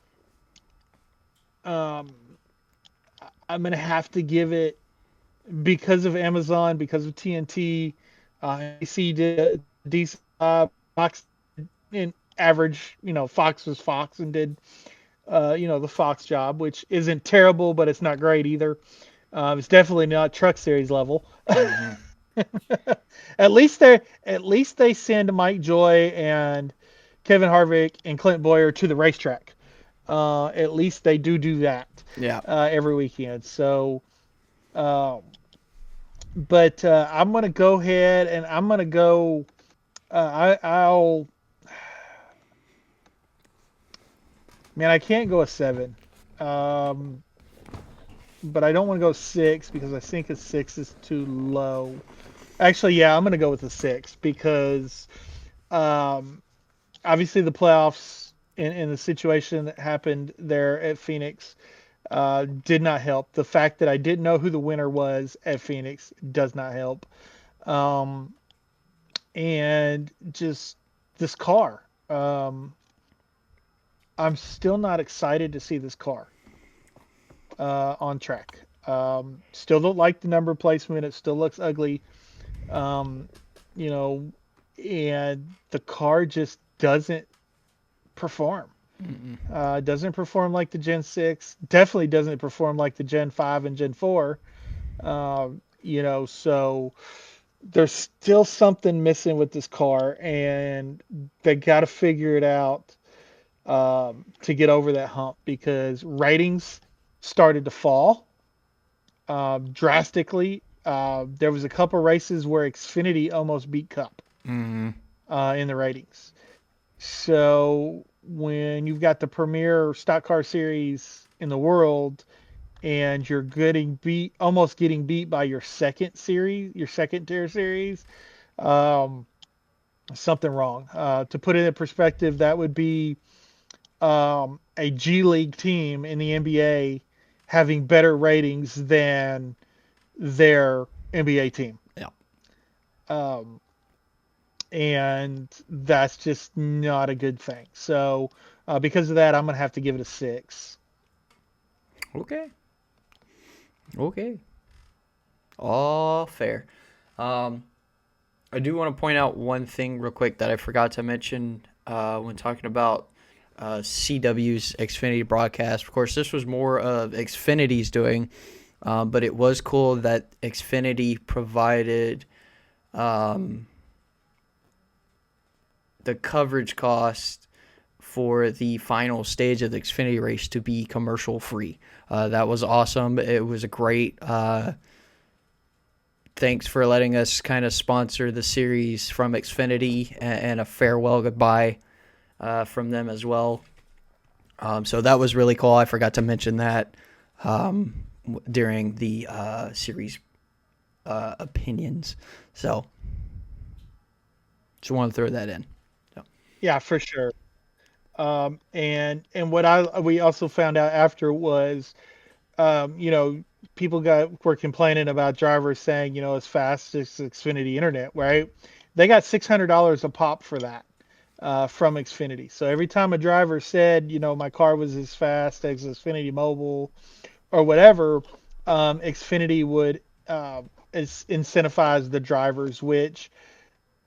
um, I'm gonna have to give it because of Amazon, because of TNT. AC did a decent job. Fox in average, Fox was Fox and did the Fox job, which isn't terrible, but it's not great either. It's definitely not Truck Series level.
Hmm.
At least they send Mike Joy and Kevin Harvick and Clint Boyer to the racetrack. At least they do that
Yeah.
every weekend. So, uh, but I'm gonna go ahead and I'm gonna go. I'll man, I can't go a 7. Um, but I don't want to go 6 because I think a 6 is too low. Actually, yeah, I'm gonna go with a 6 because um, obviously the playoffs in the situation that happened there at Phoenix did not help. The fact that I didn't know who the winner was at Phoenix does not help. Um, and just this car. I'm still not excited to see this car on track. Still don't like the number placement. It still looks ugly. Um, you know, and the car just doesn't perform.
Mm-mm.
Doesn't perform like the Gen 6. Definitely doesn't perform like the Gen 5 and Gen 4. So there's still something missing with this car, and they got to figure it out to get over that hump because ratings started to fall drastically. There was a couple races where Xfinity almost beat Cup
Hmm.
in the ratings. So when you've got the premier stock car series in the world and you're getting beat, almost getting beat by your second series, your second tier series, um, something wrong. To put it in perspective, that would be a G League team in the NBA having better ratings than their NBA team.
Yeah.
Um, and that's just not a good thing. So, because of that, I'm going to have to give it a 6.
Okay. Okay. All fair. Um, I do want to point out one thing real quick that I forgot to mention when talking about CW's Xfinity broadcast. Of course, this was more of Xfinity's doing, but it was cool that Xfinity provided um, the coverage cost for the final stage of the Xfinity race to be commercial free. That was awesome. It was a great. Thanks for letting us kind of sponsor the series from Xfinity and a farewell goodbye from them as well. So that was really cool. I forgot to mention that during the series opinions. So just want to throw that in. So.
Yeah, for sure. And what we also found out after was, people were complaining about drivers saying, it's fast as Xfinity Internet, right? They got $600 a pop for that from Xfinity. So every time a driver said, my car was as fast as Xfinity Mobile or whatever, Xfinity would incentivize the drivers, which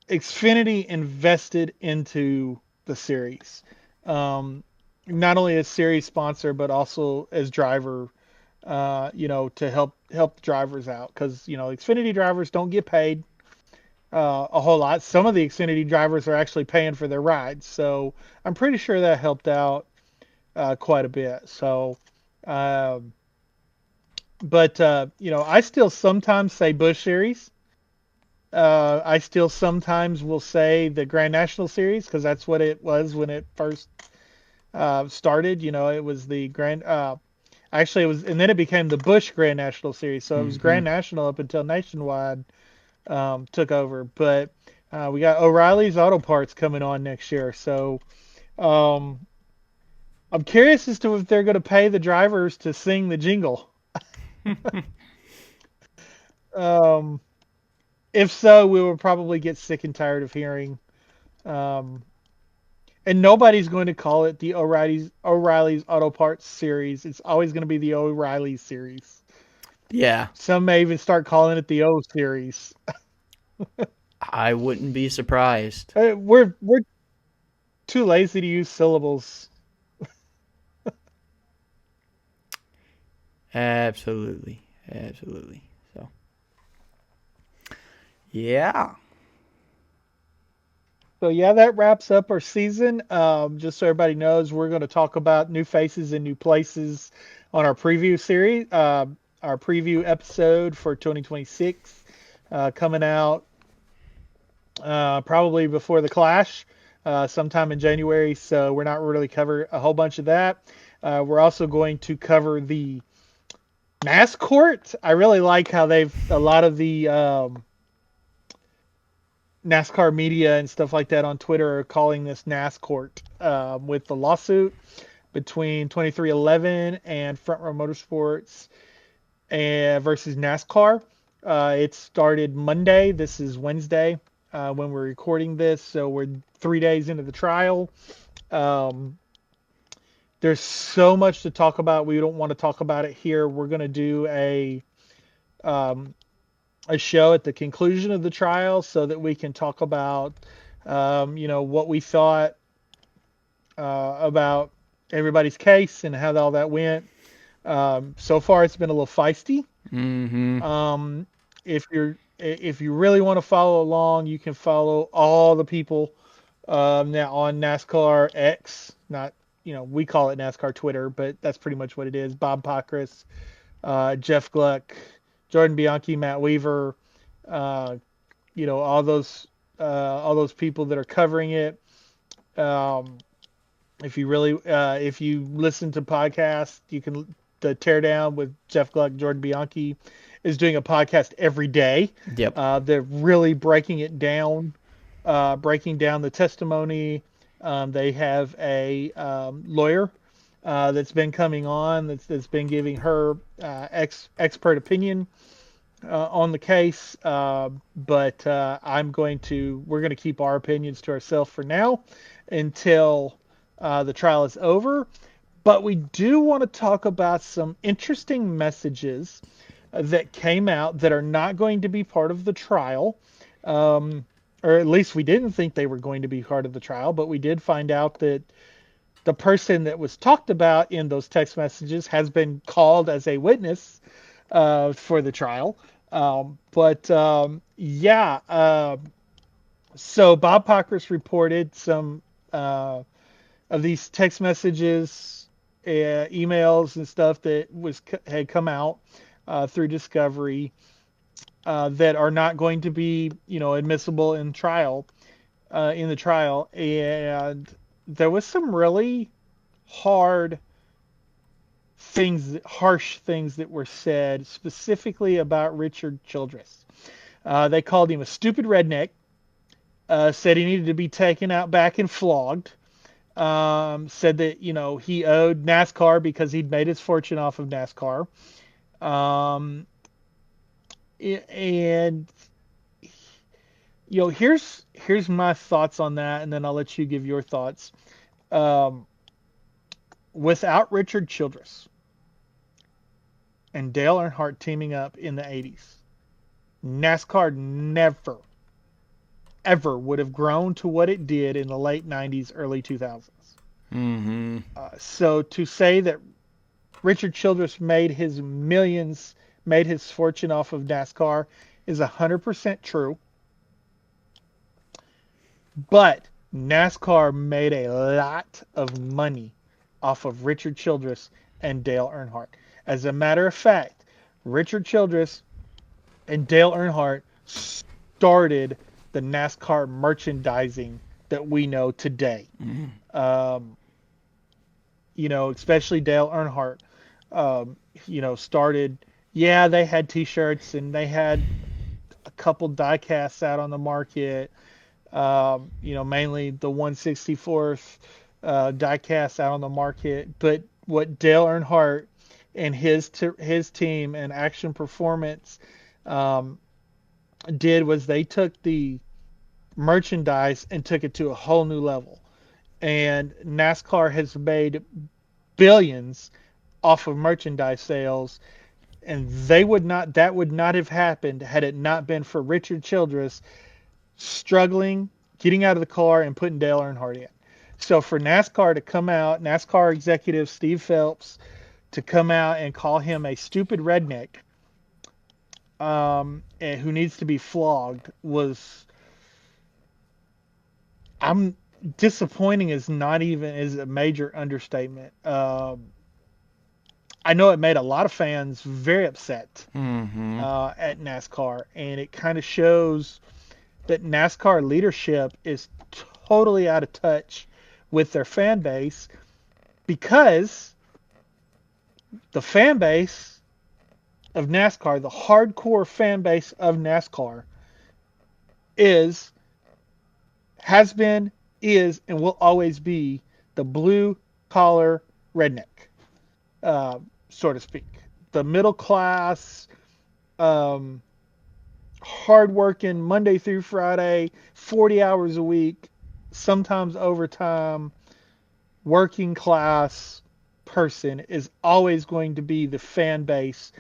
Xfinity invested into the series. Um, Not only as series sponsor, but also as driver to help the drivers out, because Xfinity drivers don't get paid a whole lot. Some of the Xfinity drivers are actually paying for their rides, so I'm pretty sure that helped out quite a bit. So, um, but I still sometimes say Busch Series. I still sometimes will say the Grand National Series, because that's what it was when it first started. It was the Grand. Actually, it was, and then it became the Busch Grand National Series. So it was
Mm-hmm.
Grand National up until Nationwide took over. But we got O'Reilly's Auto Parts coming on next year. So um, I'm curious as to if they're going to pay the drivers to sing the jingle. Um, if so, we will probably get sick and tired of hearing. Um, and nobody's going to call it the O'Reilly's Auto Parts series. It's always going to be the O'Reilly series.
Yeah,
Some may even start calling it the O series.
I wouldn't be surprised.
We're too lazy to use syllables.
Absolutely. Absolutely. So, yeah.
So yeah, that wraps up our season. Just so everybody knows, we're going to talk about new faces and new places on our preview series, our preview episode for 2026, coming out probably before the Clash, sometime in January. So we're not really cover a whole bunch of that. We're also going to cover the NASCAR. I really like how a lot of the NASCAR media and stuff like that on Twitter are calling this NASCAR, with the lawsuit between 2311 and Front Row Motorsports and versus NASCAR. It started Monday. This is Wednesday when we're recording this, so we're 3 days into the trial. Um, there's so much to talk about. We don't want to talk about it here. We're going to do um, a show at the conclusion of the trial so that we can talk about what we thought about everybody's case and how all that went. So far, it's been a little feisty.
Mm-hmm.
Um, if you really want to follow along, you can follow all the people now on NASCAR X. Not we call it NASCAR Twitter, but that's pretty much what it is. Bob Pockrass, Jeff Gluck, Jordan Bianchi, Matt Weaver, uh, all those people that are covering it. Um, if you listen to podcasts, you can the Teardown with Jeff Gluck, Jordan Bianchi is doing a podcast every day.
Yep.
They're really breaking down the testimony. They have a lawyer that's been coming on that's been giving her expert opinion on the case. But we're going to keep our opinions to ourselves for now until the trial is over. But we do want to talk about some interesting messages that came out that are not going to be part of the trial. Or at least we didn't think they were going to be part of the trial, but we did find out that the person that was talked about in those text messages has been called as a witness for the trial. Yeah. So Bob Pockrass reported some of these text messages, emails, and stuff that had come out through discovery that are not going to be, admissible in the trial, and there was some really hard harsh things that were said specifically about Richard Childress. They called him a stupid redneck. Said he needed to be taken out back and flogged. Said that he owed NASCAR because he'd made his fortune off of NASCAR. And here's my thoughts on that, and then I'll let you give your thoughts. Without Richard Childress and Dale Earnhardt teaming up in the 80s, NASCAR never, ever would have grown to what it did in the late 90s, early 2000s.
Mm-hmm.
So to say that Richard Childress made his millions, made his fortune off of NASCAR is 100% true. But NASCAR made a lot of money off of Richard Childress and Dale Earnhardt. As a matter of fact, Richard Childress and Dale Earnhardt started the NASCAR merchandising that we know today. Especially Dale Earnhardt, started. Yeah, they had T-shirts and they had a couple die-casts out on the market. Mainly the 164th die-cast out on the market. But what Dale Earnhardt and his team and Action Performance did was they took the merchandise and took it to a whole new level. And NASCAR has made billions off of merchandise sales, and that would not have happened had it not been for Richard Childress struggling, getting out of the car and putting Dale Earnhardt in. So for NASCAR to come out, NASCAR executive Steve Phelps to come out and call him a stupid redneck and who needs to be flogged disappointing is a major understatement. I know it made a lot of fans very upset at NASCAR, and it kind of shows that NASCAR leadership is totally out of touch with their fan base, because the fan base of NASCAR, the hardcore fan base of NASCAR, has been, is, and will always be the blue collar redneck, so to speak. The middle class, hardworking Monday through Friday, 40 hours a week, sometimes overtime, working class person is always going to be the fan base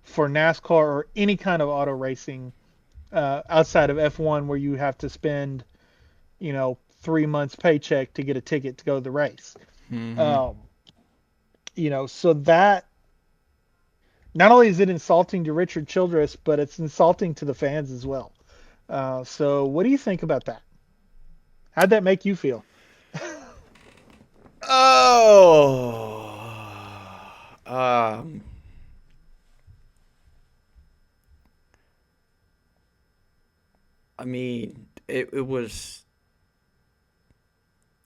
for NASCAR or any kind of auto racing outside of F1, where you have to spend 3 months paycheck to get a ticket to go to the race. So that, not only is it insulting to Richard Childress, but it's insulting to the fans as well. So what do you think about that? How'd that make you feel?
I mean, it was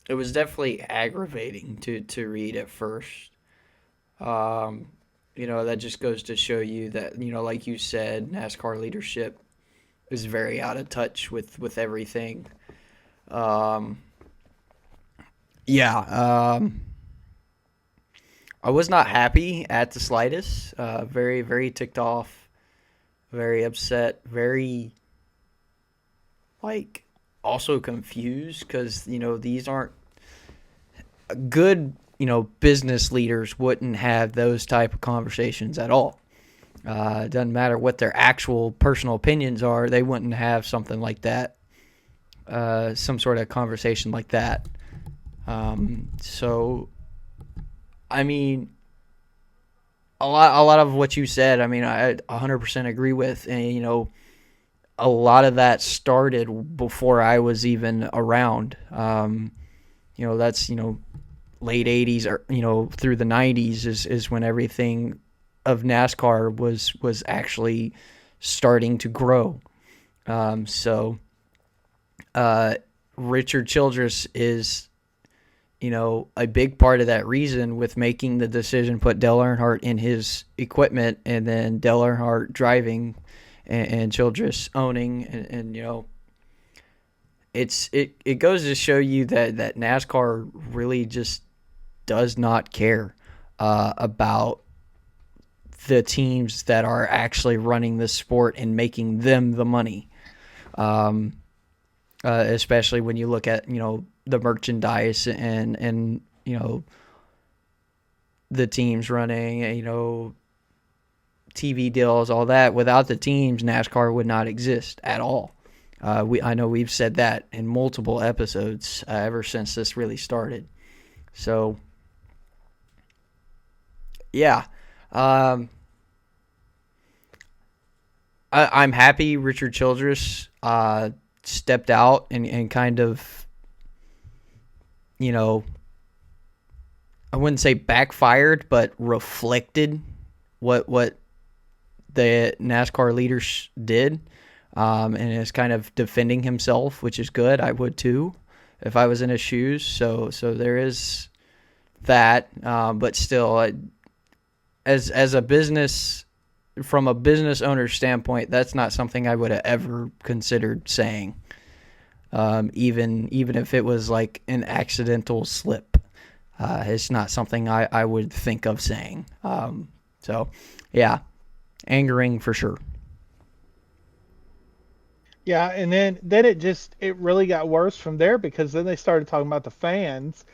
definitely aggravating to read at first. That just goes to show you that, like you said, NASCAR leadership is very out of touch with everything. I was not happy at the slightest. Very, very ticked off, very upset, very, also confused, because, these aren't good, business leaders wouldn't have those type of conversations at all. It doesn't matter what their actual personal opinions are. They wouldn't have something like that, some sort of conversation like that. So, I mean, a lot of what you said, I 100% agree with. And, a lot of that started before I was even around. That's, late 80s or, through the 90s is when everything of NASCAR was actually starting to grow. Richard Childress is, a big part of that reason with making the decision, put Dale Earnhardt in his equipment, and then Dale Earnhardt driving and Childress owning, and it goes to show you that NASCAR really just does not care about the teams that are actually running the sport and making them the money. Especially when you look at, the merchandise and the teams running, TV deals, all that. Without the teams, NASCAR would not exist at all. I know we've said that in multiple episodes ever since this really started. So, Yeah. Um, I'm happy Richard Childress stepped out and kind of, you know, I wouldn't say backfired, but reflected what the NASCAR leaders did, and is kind of defending himself, which is good. I would too if I was in his shoes. So there is that, but still, as a business, from a business owner standpoint, that's not something I would have ever considered saying, even if it was like an accidental slip. It's not something I would think of saying. So, yeah, angering for sure.
Yeah, and then it really got worse from there because then they started talking about the fans,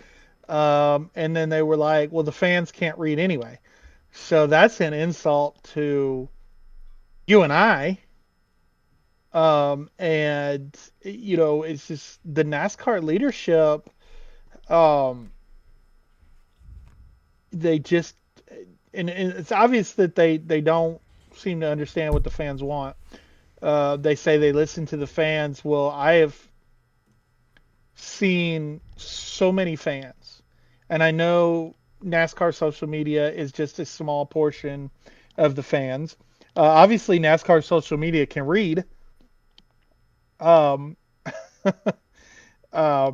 and then they were like, well, the fans can't read anyway. So that's an insult to you and I. And it's just the NASCAR leadership. Um, they just and it's obvious that they don't seem to understand what the fans want. They say they listen to the fans. Well, I have seen so many fans, and I know NASCAR social media is just a small portion of the fans. Obviously, NASCAR social media can read. Um, uh,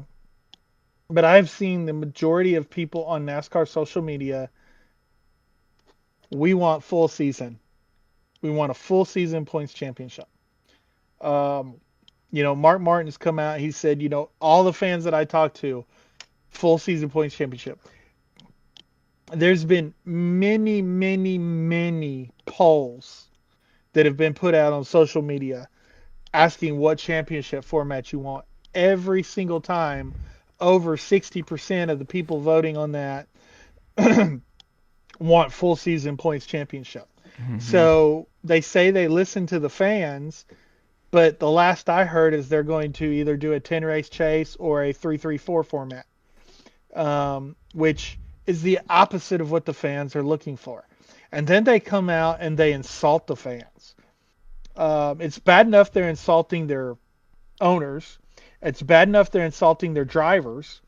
but I've seen the majority of people on NASCAR social media. We want full season. We want a full season points championship. Um, Mark Martin's come out. He said, all the fans that I talked to, full season points championship. There's been many, many, many polls that have been put out on social media asking what championship format you want. Every single time, over 60% of the people voting on that want full season points championship.
Mm-hmm.
So they say they listen to the fans, but the last I heard is they're going to either do a 10 race chase or a 3-3-4 format, which is the opposite of what the fans are looking for. And then they come out and they insult the fans. It's bad enough they're insulting their owners. It's bad enough they're insulting their drivers,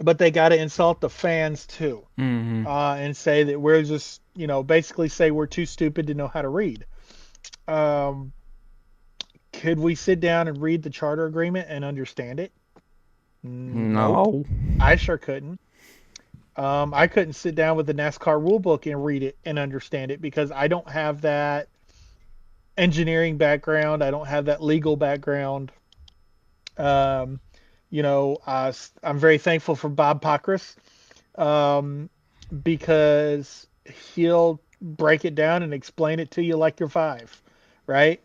but they got to insult the fans too,
Mm-hmm.
and say that we're just, basically say we're too stupid to know how to read. Um, could we sit down and read the charter agreement and understand it? Nope.
No.
I sure couldn't. I couldn't sit down with the NASCAR rulebook and read it and understand it because I don't have that engineering background. I don't have that legal background. Um, I'm very thankful for Bob Pockrass, um, because he'll break it down and explain it to you like you're five, right?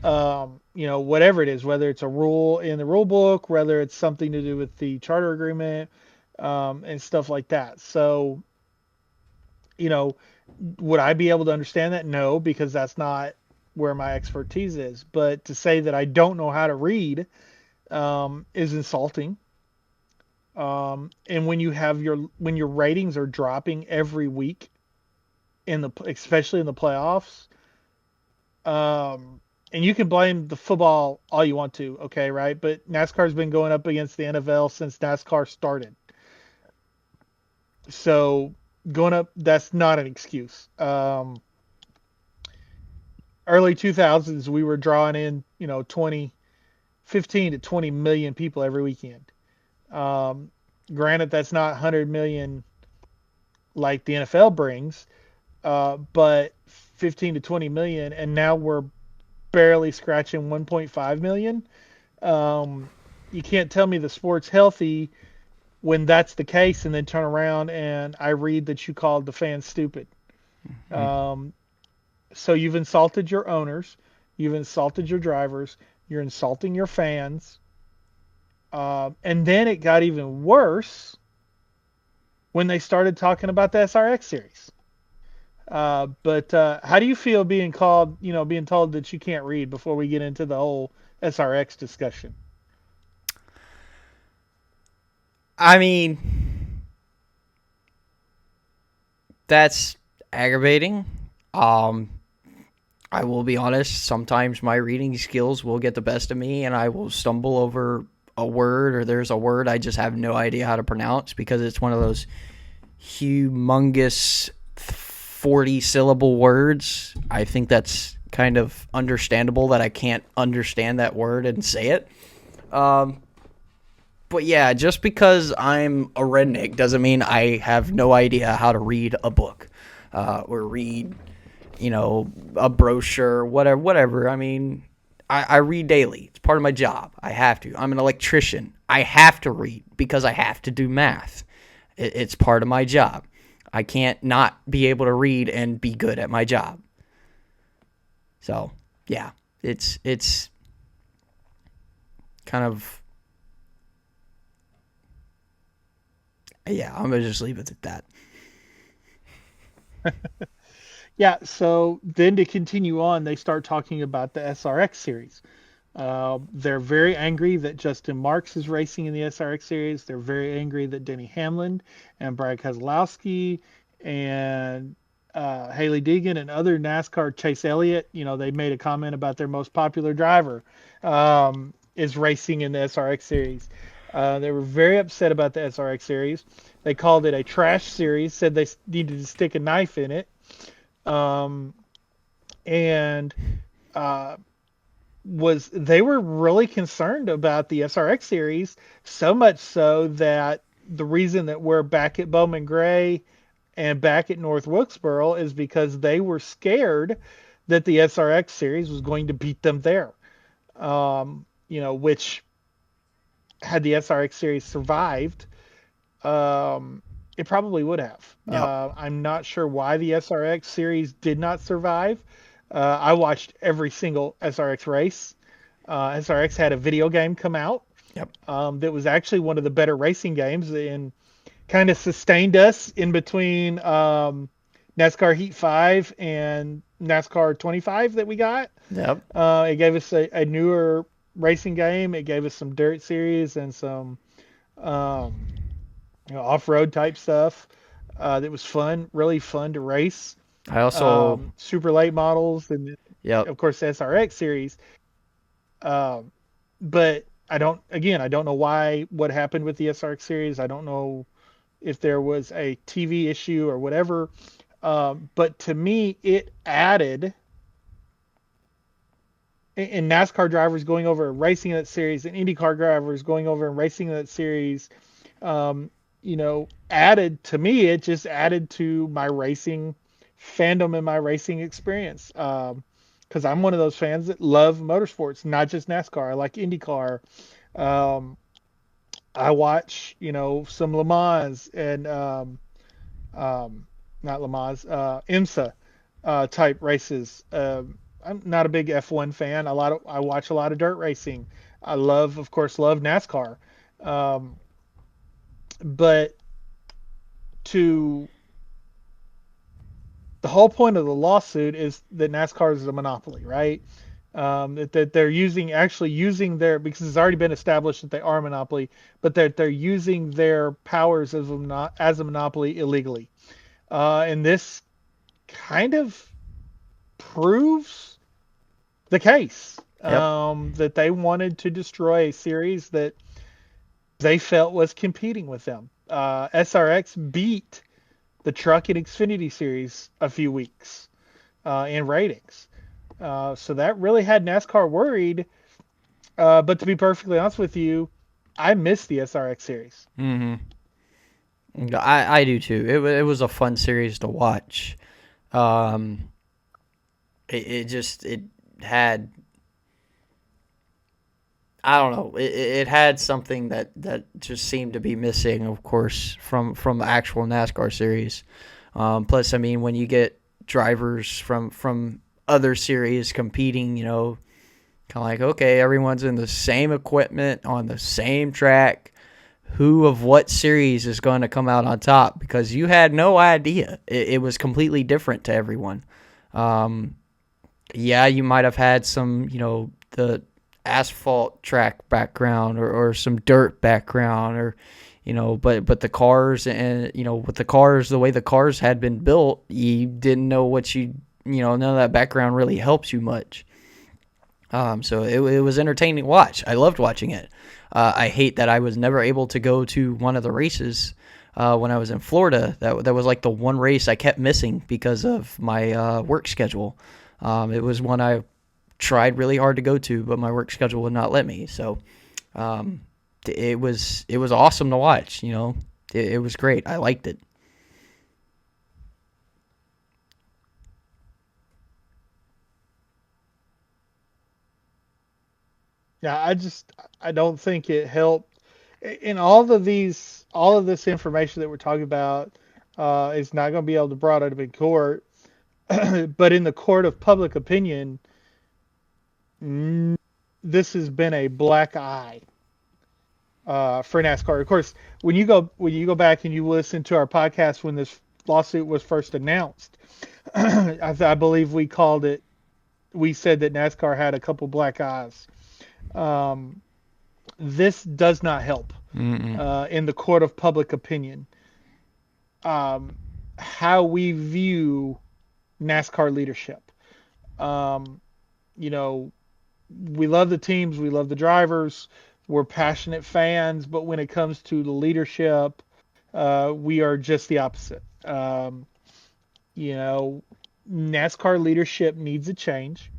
Whatever it is, whether it's a rule in the rule book, whether it's something to do with the charter agreement, and stuff like that. So, you know, would I be able to understand that? No, because that's not where my expertise is. But to say that I don't know how to read, is insulting. And when your ratings are dropping every week especially in the playoffs, and you can blame the football all you want to, okay, right? But NASCAR's been going up against the NFL since NASCAR started. So going up, that's not an excuse. Early 2000s, we were drawing in, 15 to 20 million people every weekend. Um, Granted, that's not 100 million like the NFL brings, but 15 to 20 million, and now we're barely scratching 1.5 million. Um, you can't tell me the sport's healthy when that's the case, and then turn around and I read that you called the fans stupid. Um, so you've insulted your owners, you've insulted your drivers, you're insulting your fans, and then it got even worse when they started talking about the SRX series. But how do you feel being told that you can't read before we get into the whole SRX discussion?
I mean, That's aggravating. I will be honest, sometimes my reading skills will get the best of me and I will stumble over a word, or there's a word I just have no idea how to pronounce because it's one of those humongous 40-syllable words. I think that's kind of understandable that I can't understand that word and say it. But yeah, just because I'm a redneck doesn't mean I have no idea how to read a book or read, a brochure, whatever. I mean, I read daily. It's part of my job. I have to. I'm an electrician. I have to read because I have to do math. It's part of my job. I can't not be able to read and be good at my job. So, yeah, it's kind of, yeah, I'm going to just leave it at that.
Yeah, so then to continue on, they start talking about the SRX series. They're very angry that Justin Marks is racing in the SRX series. They're very angry that Denny Hamlin and Brad Keselowski and Haley Deegan and other NASCAR, Chase Elliott, they made a comment about their most popular driver is racing in the SRX series. They were very upset about the SRX series. They called it a trash series, said they needed to stick a knife in it. And they were really concerned about the SRX series, so much so that the reason that we're back at Bowman Gray and back at North Wilkesboro is because they were scared that the SRX series was going to beat them there. Which had the SRX series survived, it probably would have.
Yep.
I'm not sure why the SRX series did not survive. I watched every single SRX race. SRX had a video game come out.
Yep.
That was actually one of the better racing games and kind of sustained us in between NASCAR Heat 5 and NASCAR 25 that we got.
Yep.
It gave us a newer racing game. It gave us some dirt series and some off-road type stuff that was fun, really fun to race.
I also,
super late models and
yep.
of course the SRX series. But I don't know what happened with the SRX series. I don't know if there was a TV issue or whatever. But to me, it added, and NASCAR drivers going over and racing in that series and IndyCar drivers going over and racing in that series, added to me, it just added to my racing fandom and my racing experience. Because I'm one of those fans that love motorsports, not just NASCAR. I like IndyCar. I watch, some Le Mans and not Le Mans, IMSA type races. I'm not a big F1 fan. I watch a lot of dirt racing. I of course, love NASCAR. But the whole point of the lawsuit is that NASCAR is a monopoly, right? That they're actually using their, because it's already been established that they are a monopoly, but they're using their powers as a monopoly illegally. And this kind of proves the case.
Yep.
That they wanted to destroy a series that they felt was competing with them. SRX beat the Truck and Xfinity series a few weeks in ratings. So that really had NASCAR worried. But to be perfectly honest with you, I miss the SRX series.
Mm-hmm. I do too. It was a fun series to watch. It had, I don't know. It had something that just seemed to be missing, of course, from the actual NASCAR series. Plus, I mean, when you get drivers from other series competing, kind of like, okay, everyone's in the same equipment on the same track. Who of what series is going to come out on top? Because you had no idea. It was completely different to everyone. Yeah, you might have had some, the asphalt track background or some dirt background or But the cars, and with the cars, the way the cars had been built, you didn't know none of that background really helps you much. So it was entertaining to watch. I loved watching it. I hate that I was never able to go to one of the races when I was in Florida. That was like the one race I kept missing because of my work schedule. It was one I tried really hard to go to, but my work schedule would not let me. So it was awesome to watch. It was great. I liked it.
Yeah, I don't think it helped. In all of this information that we're talking about is not going to be able to be brought up in court, but in the court of public opinion, this has been a black eye for NASCAR. Of course, when you go back and you listen to our podcast when this lawsuit was first announced, I believe we said that NASCAR had a couple black eyes. This does not help in the court of public opinion. How we view NASCAR leadership. We love the teams, we love the drivers, we're passionate fans, but when it comes to the leadership, we are just the opposite. NASCAR leadership needs a change.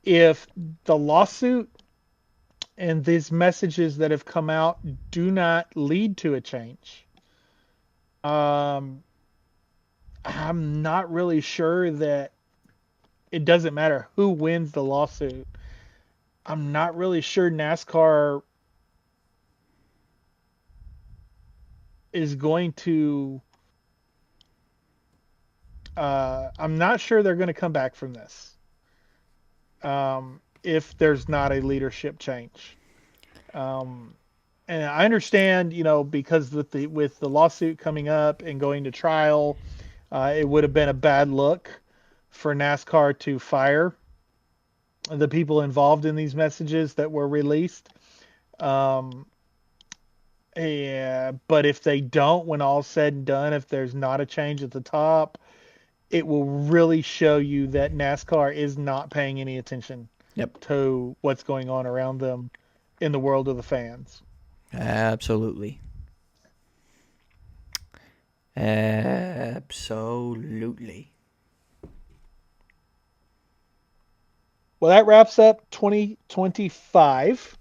If the lawsuit and these messages that have come out do not lead to a change, I'm not really sure that it doesn't matter who wins the lawsuit. I'm not really sure NASCAR is going to. I'm not sure they're going to come back from this if there's not a leadership change. And I understand, because with the lawsuit coming up and going to trial, it would have been a bad look for NASCAR to fire the people involved in these messages that were released. But if they don't, when all's said and done, if there's not a change at the top, it will really show you that NASCAR is not paying any attention to what's going on around them in the world of the fans.
Absolutely. Absolutely.
Well, that wraps up 2025,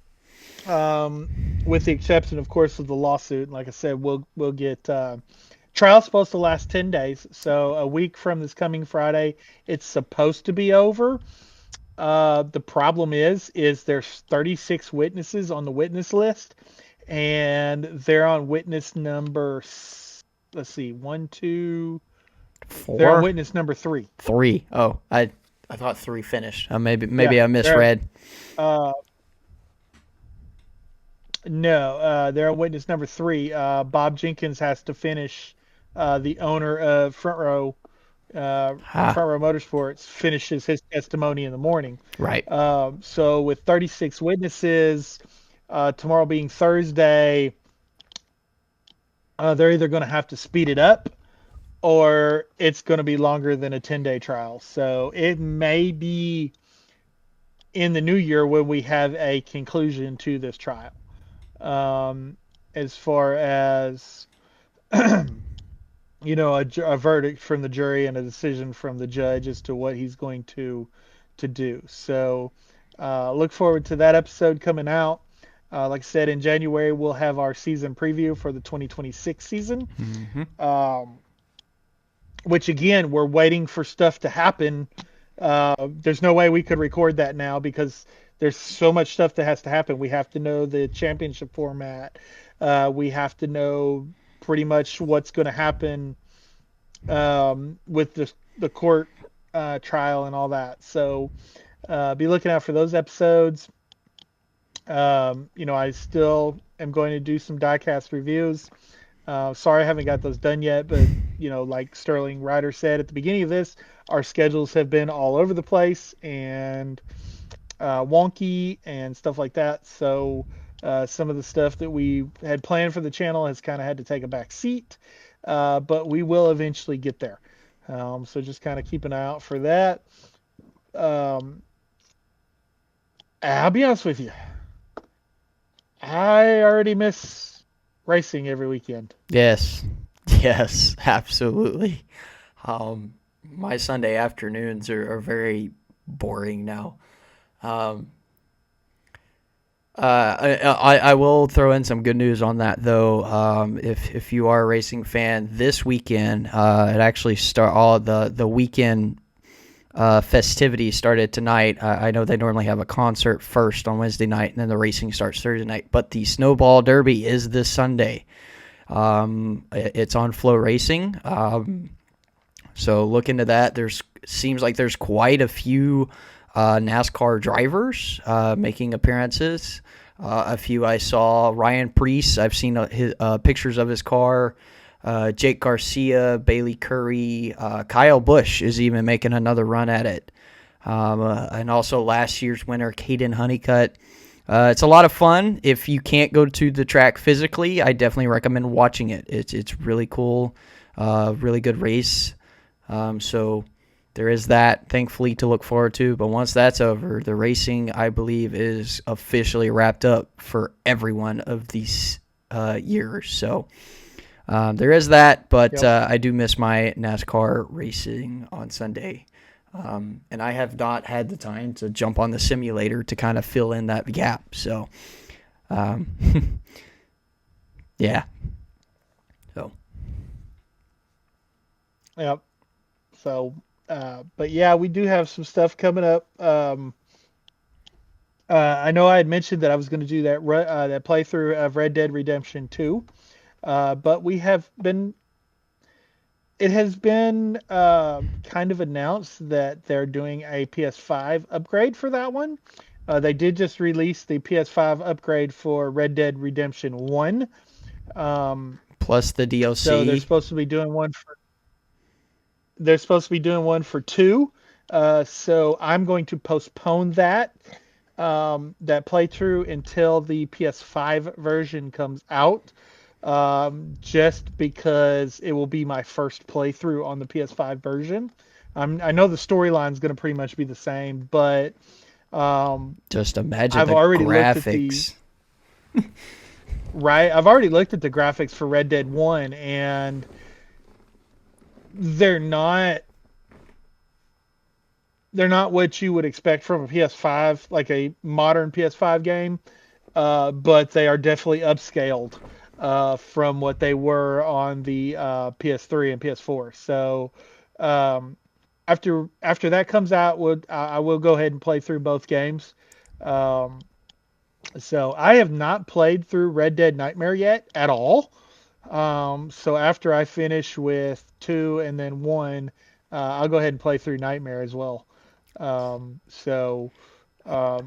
with the exception, of course, of the lawsuit. And like I said, we'll get trial's supposed to last 10 days, so a week from this coming Friday, it's supposed to be over. The problem is there's 36 witnesses on the witness list, and they're on witness number. Let's see, 1, 2, 4. They're on witness number 3.
3. Oh, I thought 3 finished. Maybe I misread.
No, they're on witness number 3. Bob Jenkins has to finish. The owner of Front Row Motorsports finishes his testimony in the morning.
Right.
So with 36 witnesses, tomorrow being Thursday, they're either going to have to speed it up, or it's going to be longer than a 10-day trial. So it may be in the new year when we have a conclusion to this trial. As far as a verdict from the jury and a decision from the judge as to what he's going to do. So look forward to that episode coming out. Like I said, in January, we'll have our season preview for the 2026 season. Mm-hmm. Which, again, we're waiting for stuff to happen. There's no way we could record that now because there's so much stuff that has to happen. We have to know the championship format. We have to know pretty much what's going to happen with the court trial and all that. So be looking out for those episodes. I still am going to do some diecast reviews. Sorry I haven't got those done yet, but like SterlingRider said at the beginning of this, our schedules have been all over the place and wonky and stuff like that. So Some of the stuff that we had planned for the channel has kind of had to take a back seat, but we will eventually get there. So just kind of keep an eye out for that. I'll be honest with you. I already miss racing every weekend.
Yes, yes, absolutely. My Sunday afternoons are very boring now. Um, I will throw in some good news on that though. If you are a racing fan, this weekend it actually all the weekend festivities started tonight. I know they normally have a concert first on Wednesday night, and then the racing starts Thursday night. But the Snowball Derby is this Sunday. It's on Flow Racing. So look into that. Seems like there's quite a few NASCAR drivers making appearances. A few I saw. Ryan Preece, I've seen his pictures of his car. Jake Garcia, Bailey Curry, Kyle Busch is even making another run at it. And also last year's winner, Caden Honeycutt. It's a lot of fun. If you can't go to the track physically, I definitely recommend watching it. It's really cool, really good race. So there is that, thankfully, to look forward to. But once that's over, the racing, I believe, is officially wrapped up for every one of these years. So there is that, but
Yep.
I do miss my NASCAR racing on Sunday. And I have not had the time to jump on the simulator to kind of fill in that gap. So, yeah. So.
Yep. So, but yeah, we do have some stuff coming up. I know I had mentioned that I was going to do that that playthrough of Red Dead Redemption 2, but it has been kind of announced that they're doing a PS5 upgrade for that one. They did just release the PS5 upgrade for Red Dead Redemption 1.
Plus the DLC.
So they're supposed to be doing one for 2. So I'm going to postpone that playthrough until the PS5 version comes out. Just because it will be my first playthrough on the PS5 version. I know the storyline is going to pretty much be the same, but
just imagine
I've
the
already
graphics.
I've already looked at the graphics for Red Dead 1, and they're not what you would expect from a PS5, like a modern PS5 game, but they are definitely upscaled from what they were on the PS3 and PS4. So after that comes out, I will go ahead and play through both games. So I have not played through Red Dead Nightmare yet at all. So after I finish with 2 and then 1, I'll go ahead and play through Nightmare as well. So, but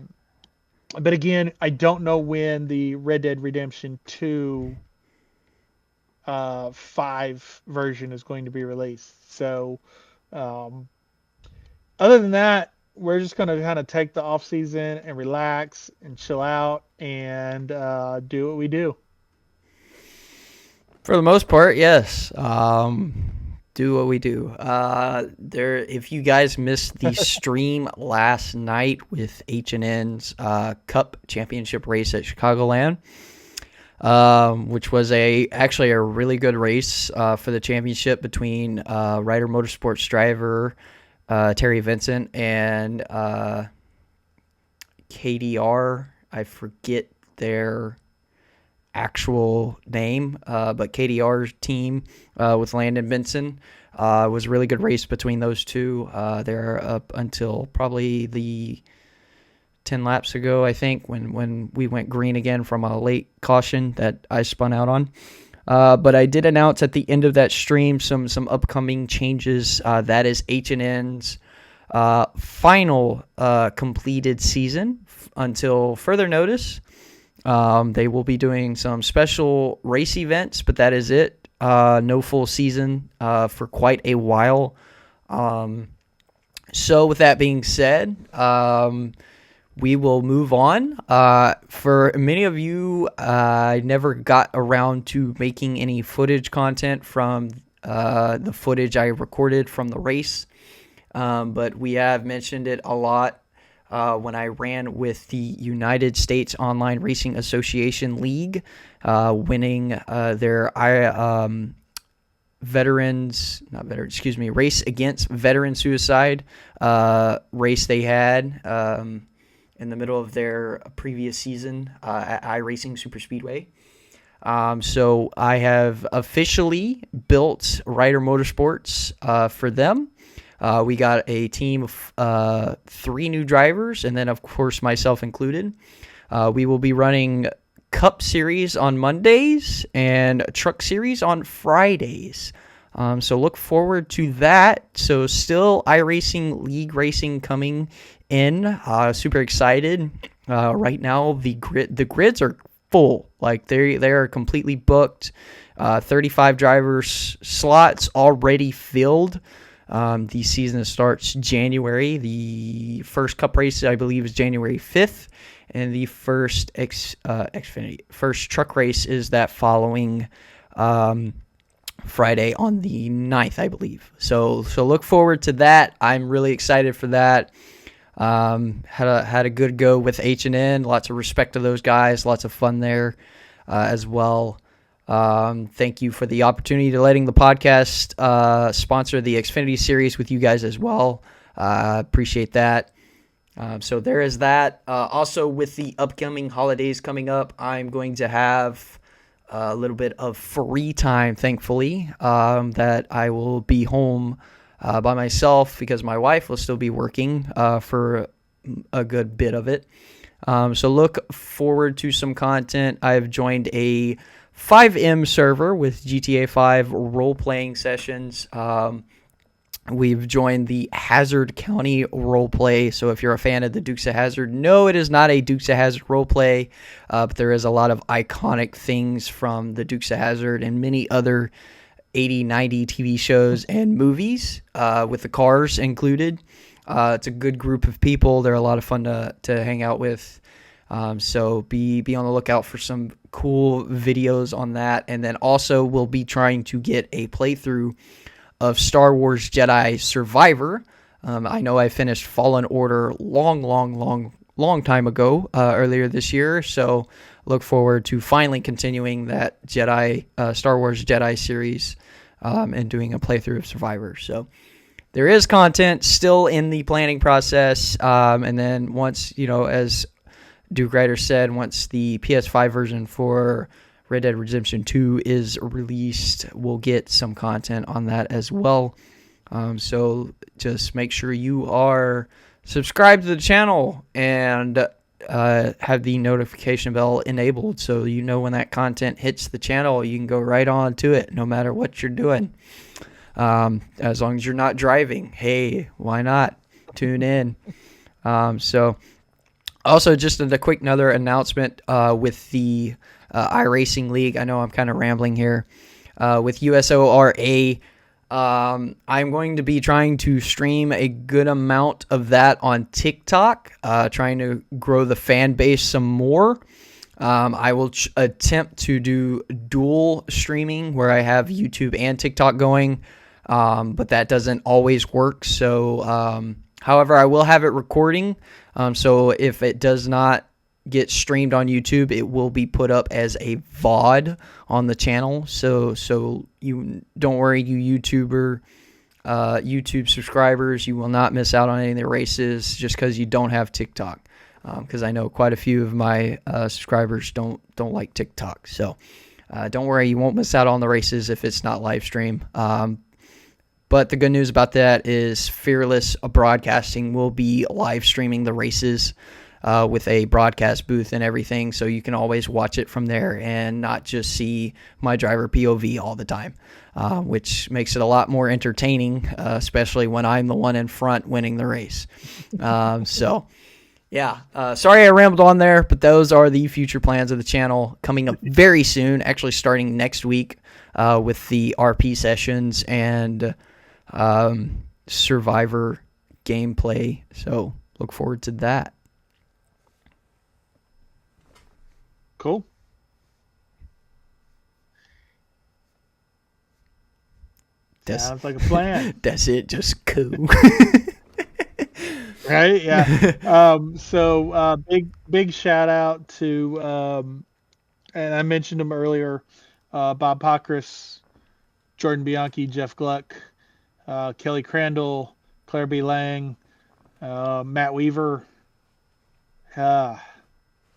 again, I don't know when the Red Dead Redemption 2 5 version is going to be released. So, other than that, we're just going to kind of take the off season and relax and chill out and do what we do.
For the most part, yes. Do what we do. If you guys missed the stream last night with H&N's Cup Championship race at Chicagoland, which was actually a really good race for the championship between Ryder Motorsports driver Terry Vincent and KDR. I forget their actual name, but KDR's team with Landon Benson was a really good race between those two. They're up until probably the 10 laps ago, I think, when we went green again from a late caution that I spun out on. But I did announce at the end of that stream some upcoming changes. That is H&N's final completed season until further notice. They will be doing some special race events, but that is it. No full season for quite a while. So with that being said, we will move on. For many of you, I never got around to making any footage content from the footage I recorded from the race, but we have mentioned it a lot when I ran with the United States Online Racing Association League, winning their race against veteran suicide race they had in the middle of their previous season at iRacing Superspeedway. So I have officially built Ryder Motorsports for them. We got a team of 3 new drivers, and then, of course, myself included. We will be running Cup Series on Mondays and Truck Series on Fridays. So look forward to that. So still iRacing League racing coming in. Super excited. Right now the grids are full. Like they are completely booked. 35 drivers slots already filled. The season starts January. The first Cup race, I believe, is January 5th, and the first first truck race is that following Friday on the 9th, I believe. So look forward to that. I'm really excited for that. Had a good go with H&N. Lots of respect to those guys. Lots of fun there as well. Thank you for the opportunity to letting the podcast sponsor the Xfinity Series with you guys as well. Appreciate that. So there is that. Also, with the upcoming holidays coming up, I'm going to have a little bit of free time, thankfully, that I will be home by myself because my wife will still be working for a good bit of it. So look forward to some content. I've joined a 5M server with GTA 5 role-playing sessions. We've joined the Hazard County roleplay. So if you're a fan of the Dukes of Hazzard, no, it is not a Dukes of Hazzard roleplay, but there is a lot of iconic things from the Dukes of Hazzard and many other 80, 90 TV shows and movies, with the cars included. It's a good group of people. They're a lot of fun to hang out with. So be on the lookout for some cool videos on that. And then also we'll be trying to get a playthrough of Star Wars Jedi Survivor. I know I finished Fallen Order long time ago, earlier this year. So look forward to finally continuing that Star Wars Jedi series, and doing a playthrough of Survivor. So there is content still in the planning process. And then once, as Duke Ryder said, once the PS5 version for Red Dead Redemption 2 is released, we'll get some content on that as well. So just make sure you are subscribed to the channel and have the notification bell enabled so you know when that content hits the channel. You can go right on to it no matter what you're doing. As long as you're not driving, hey, why not? Tune in. So also just a quick another announcement with the iRacing League. I know I'm kind of rambling here. With USORA, I'm going to be trying to stream a good amount of that on TikTok, trying to grow the fan base some more. I will attempt to do dual streaming where I have YouTube and TikTok going, but that doesn't always work. So, however, I will have it recording. So if it does not get streamed on YouTube, it will be put up as a VOD on the channel. So you don't worry, you YouTube subscribers, you will not miss out on any of the races just because you don't have TikTok. Because I know quite a few of my subscribers don't like TikTok. So don't worry, you won't miss out on the races if it's not live stream. But the good news about that is Fearless Broadcasting will be live streaming the races with a broadcast booth and everything, so you can always watch it from there and not just see my driver POV all the time, which makes it a lot more entertaining, especially when I'm the one in front winning the race. So, yeah, sorry I rambled on there, but those are the future plans of the channel coming up very soon, actually starting next week with the RP sessions and Survivor gameplay. So look forward to that.
Cool. Sounds like a plan.
That's it. Just cool.
Right? Yeah. So big shout out to and I mentioned them earlier, Bob Pockrass, Jordan Bianchi, Jeff Gluck, Kelly Crandall, Claire B. Lang, Matt Weaver,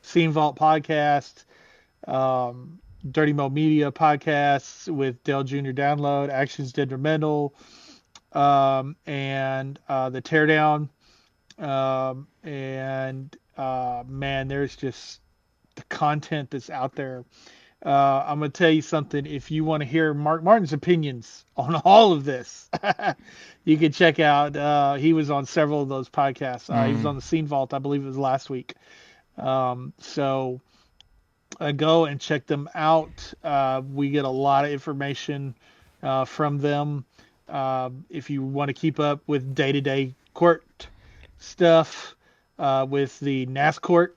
Scene Vault Podcast, Dirty Mo Media Podcasts with Dale Jr. Download, Actions Detrimental, and the Teardown. Man, there's just the content that's out there. I'm going to tell you something. If you want to hear Mark Martin's opinions on all of this, you can check out, he was on several of those podcasts. He was on the Scene Vault, I believe it was last week. So go and check them out. We get a lot of information from them. If you want to keep up with day-to-day court stuff with the NASCAR,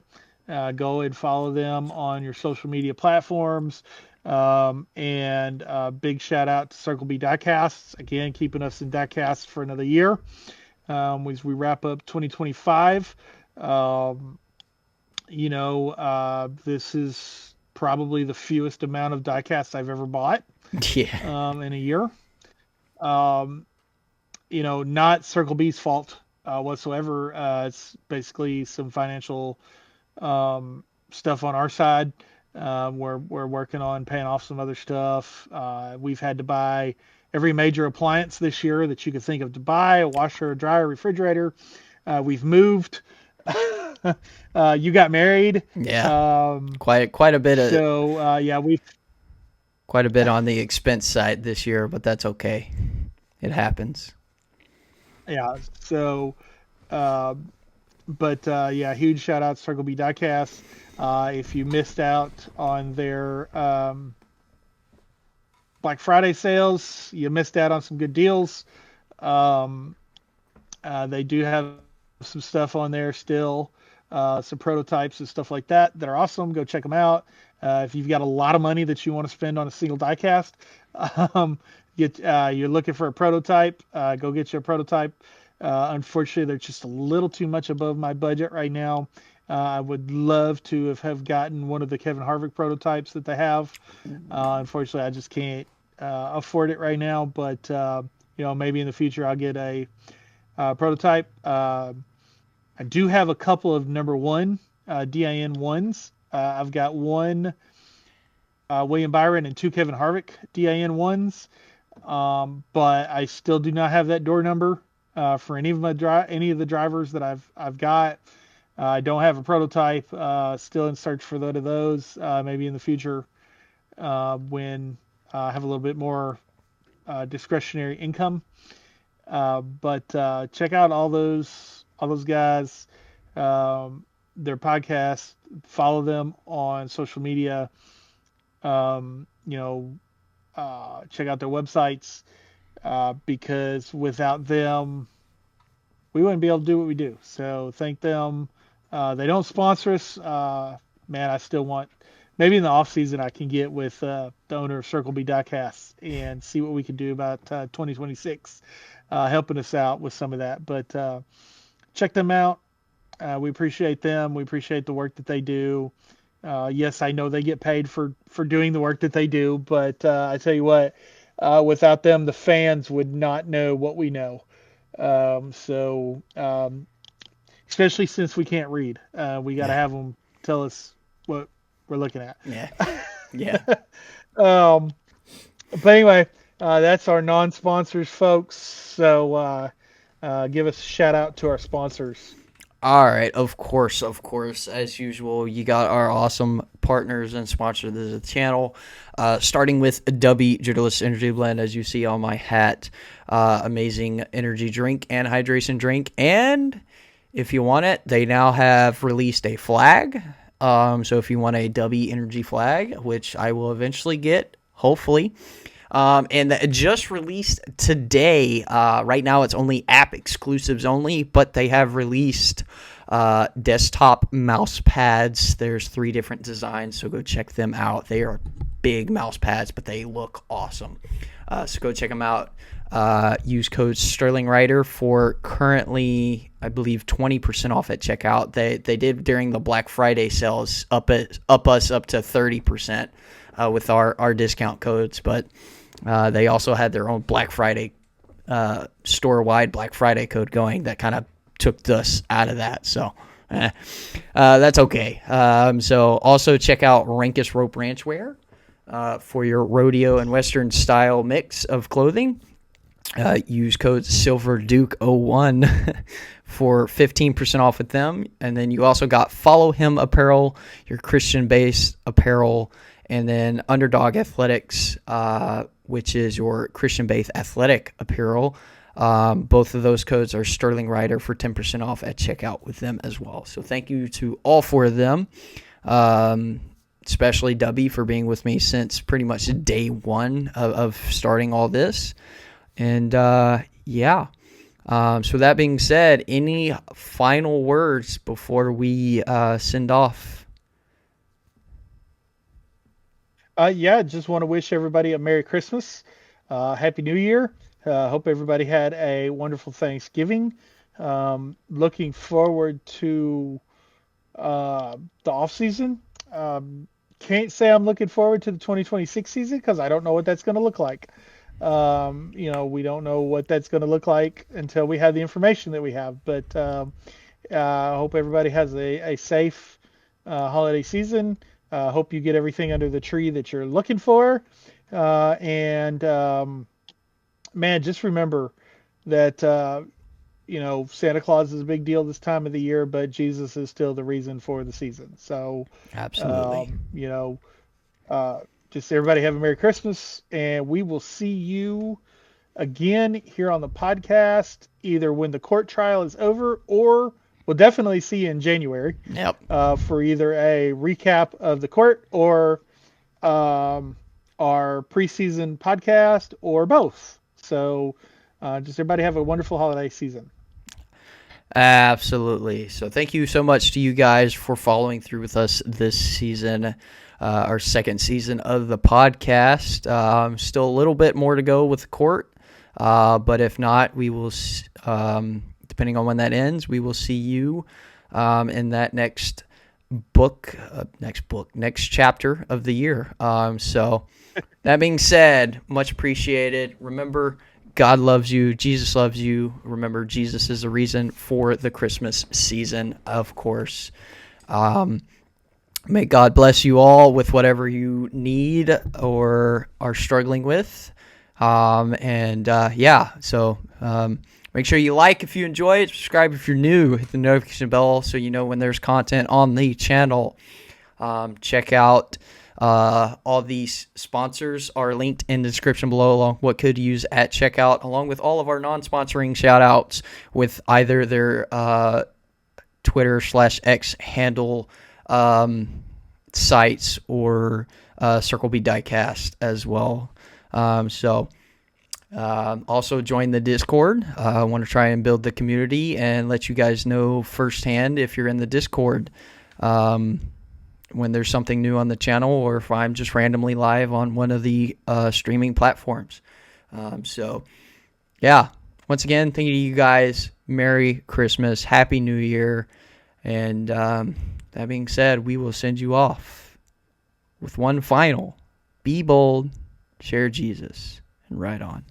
go and follow them on your social media platforms. And big shout out to Circle B Diecasts, again, keeping us in Diecasts for another year as we wrap up 2025. This is probably the fewest amount of diecasts I've ever bought in a year. Not Circle B's fault whatsoever. It's basically some financial stuff on our side. We're working on paying off some other stuff. We've had to buy every major appliance this year that you could think of to buy: a washer, a dryer, refrigerator. We've moved. You got married.
Yeah. Quite a bit of.
So we've
quite a bit on the expense side this year, but that's okay. It happens.
Yeah. So, huge shout out to Circle B Diecast. If you missed out on their Black Friday sales, you missed out on some good deals. They do have some stuff on there still, some prototypes and stuff like that are awesome. Go check them out. If you've got a lot of money that you want to spend on a single diecast, you're looking for a prototype, go get you a prototype. Unfortunately, they're just a little too much above my budget right now. I would love to have gotten one of the Kevin Harvick prototypes that they have. Unfortunately, I just can't afford it right now, but maybe in the future I'll get a prototype. I do have a couple of number one DIN ones. I've got one William Byron and two Kevin Harvick DIN ones, but I still do not have that door number for any of the drivers that I've got. I don't have a prototype. Still in search for those. Maybe in the future when I have a little bit more discretionary income. But check out all those guys, their podcasts, follow them on social media, check out their websites, because without them, we wouldn't be able to do what we do. So thank them. They don't sponsor us. Man, I still want, maybe in the off season, I can get with the owner of Circle B Diecast and see what we can do about 2026. Helping us out with some of that, but check them out. We appreciate them. We appreciate the work that they do. Yes, I know they get paid for doing the work that they do, but I tell you what, without them, the fans would not know what we know. Especially since we can't read, we got to have them tell us what we're looking at.
Yeah.
But anyway, that's our non-sponsors, folks. So give us a shout out to our sponsors.
All right, of course. As usual, you got our awesome partners and sponsors of the channel, starting with Dubby Jitterless Energy Blend, as you see on my hat. Amazing energy drink and hydration drink. And if you want it, they now have released a flag. So if you want a Dubby Energy flag, which I will eventually get, hopefully, and that just released today. Right now, it's only app exclusives only, but they have released desktop mouse pads. There's 3 different designs, so go check them out. They are big mouse pads, but they look awesome. So go check them out. Use code SterlingRider for currently, I believe, 20% off at checkout. They did during the Black Friday sales up us up to 30% with our discount codes, but they also had their own Black Friday store-wide Black Friday code going that kind of took us out of that. So that's okay. So also check out Rankest Rope Ranch Wear for your rodeo and Western style mix of clothing. Use code SilverDuke01 for 15% off with them. And then you also got Follow Him Apparel, your Christian-based apparel, and then Undrdog Athletix, which is your Christian-based athletic apparel. Both of those codes are SterlingRider for 10% off at checkout with them as well. So thank you to all 4 of them, especially Dubby for being with me since pretty much day 1 of starting all this. And yeah, so that being said, any final words before we send off?
Yeah, just want to wish everybody a Merry Christmas, Happy New Year. Hope everybody had a wonderful Thanksgiving. Looking forward to the off season. Can't say I'm looking forward to the 2026 season because I don't know what that's going to look like. We don't know what that's going to look like until we have the information that we have. But I hope everybody has a safe holiday season. Hope you get everything under the tree that you're looking for. Man, just remember that, Santa Claus is a big deal this time of the year, but Jesus is still the reason for the season. So,
Absolutely.
Just everybody have a Merry Christmas, and we will see you again here on the podcast, either when the court trial is over, or we'll definitely see you in January.
Yep.
For either a recap of the court or our preseason podcast or both. So just everybody have a wonderful holiday season.
Absolutely. So thank you so much to you guys for following through with us this season, our second season of the podcast. Still a little bit more to go with the court, but if not, we will, depending on when that ends, we will see you in that next chapter of the year. So that being said, much appreciated. Remember, God loves you. Jesus loves you. Remember, Jesus is the reason for the Christmas season, of course. May God bless you all with whatever you need or are struggling with. So make sure you like if you enjoy it. Subscribe if you're new. Hit the notification bell so you know when there's content on the channel. Check out all these sponsors are linked in the description below, along what could use at checkout, along with all of our non-sponsoring shout-outs with either their Twitter/X handle sites or Circle B Diecast as well. Also join the Discord. I want to try and build the community and let you guys know firsthand if you're in the Discord when there's something new on the channel or if I'm just randomly live on one of the streaming platforms. Once again, thank you guys. Merry Christmas. Happy New Year. And that being said, we will send you off with one final. Be bold, share Jesus, and ride on.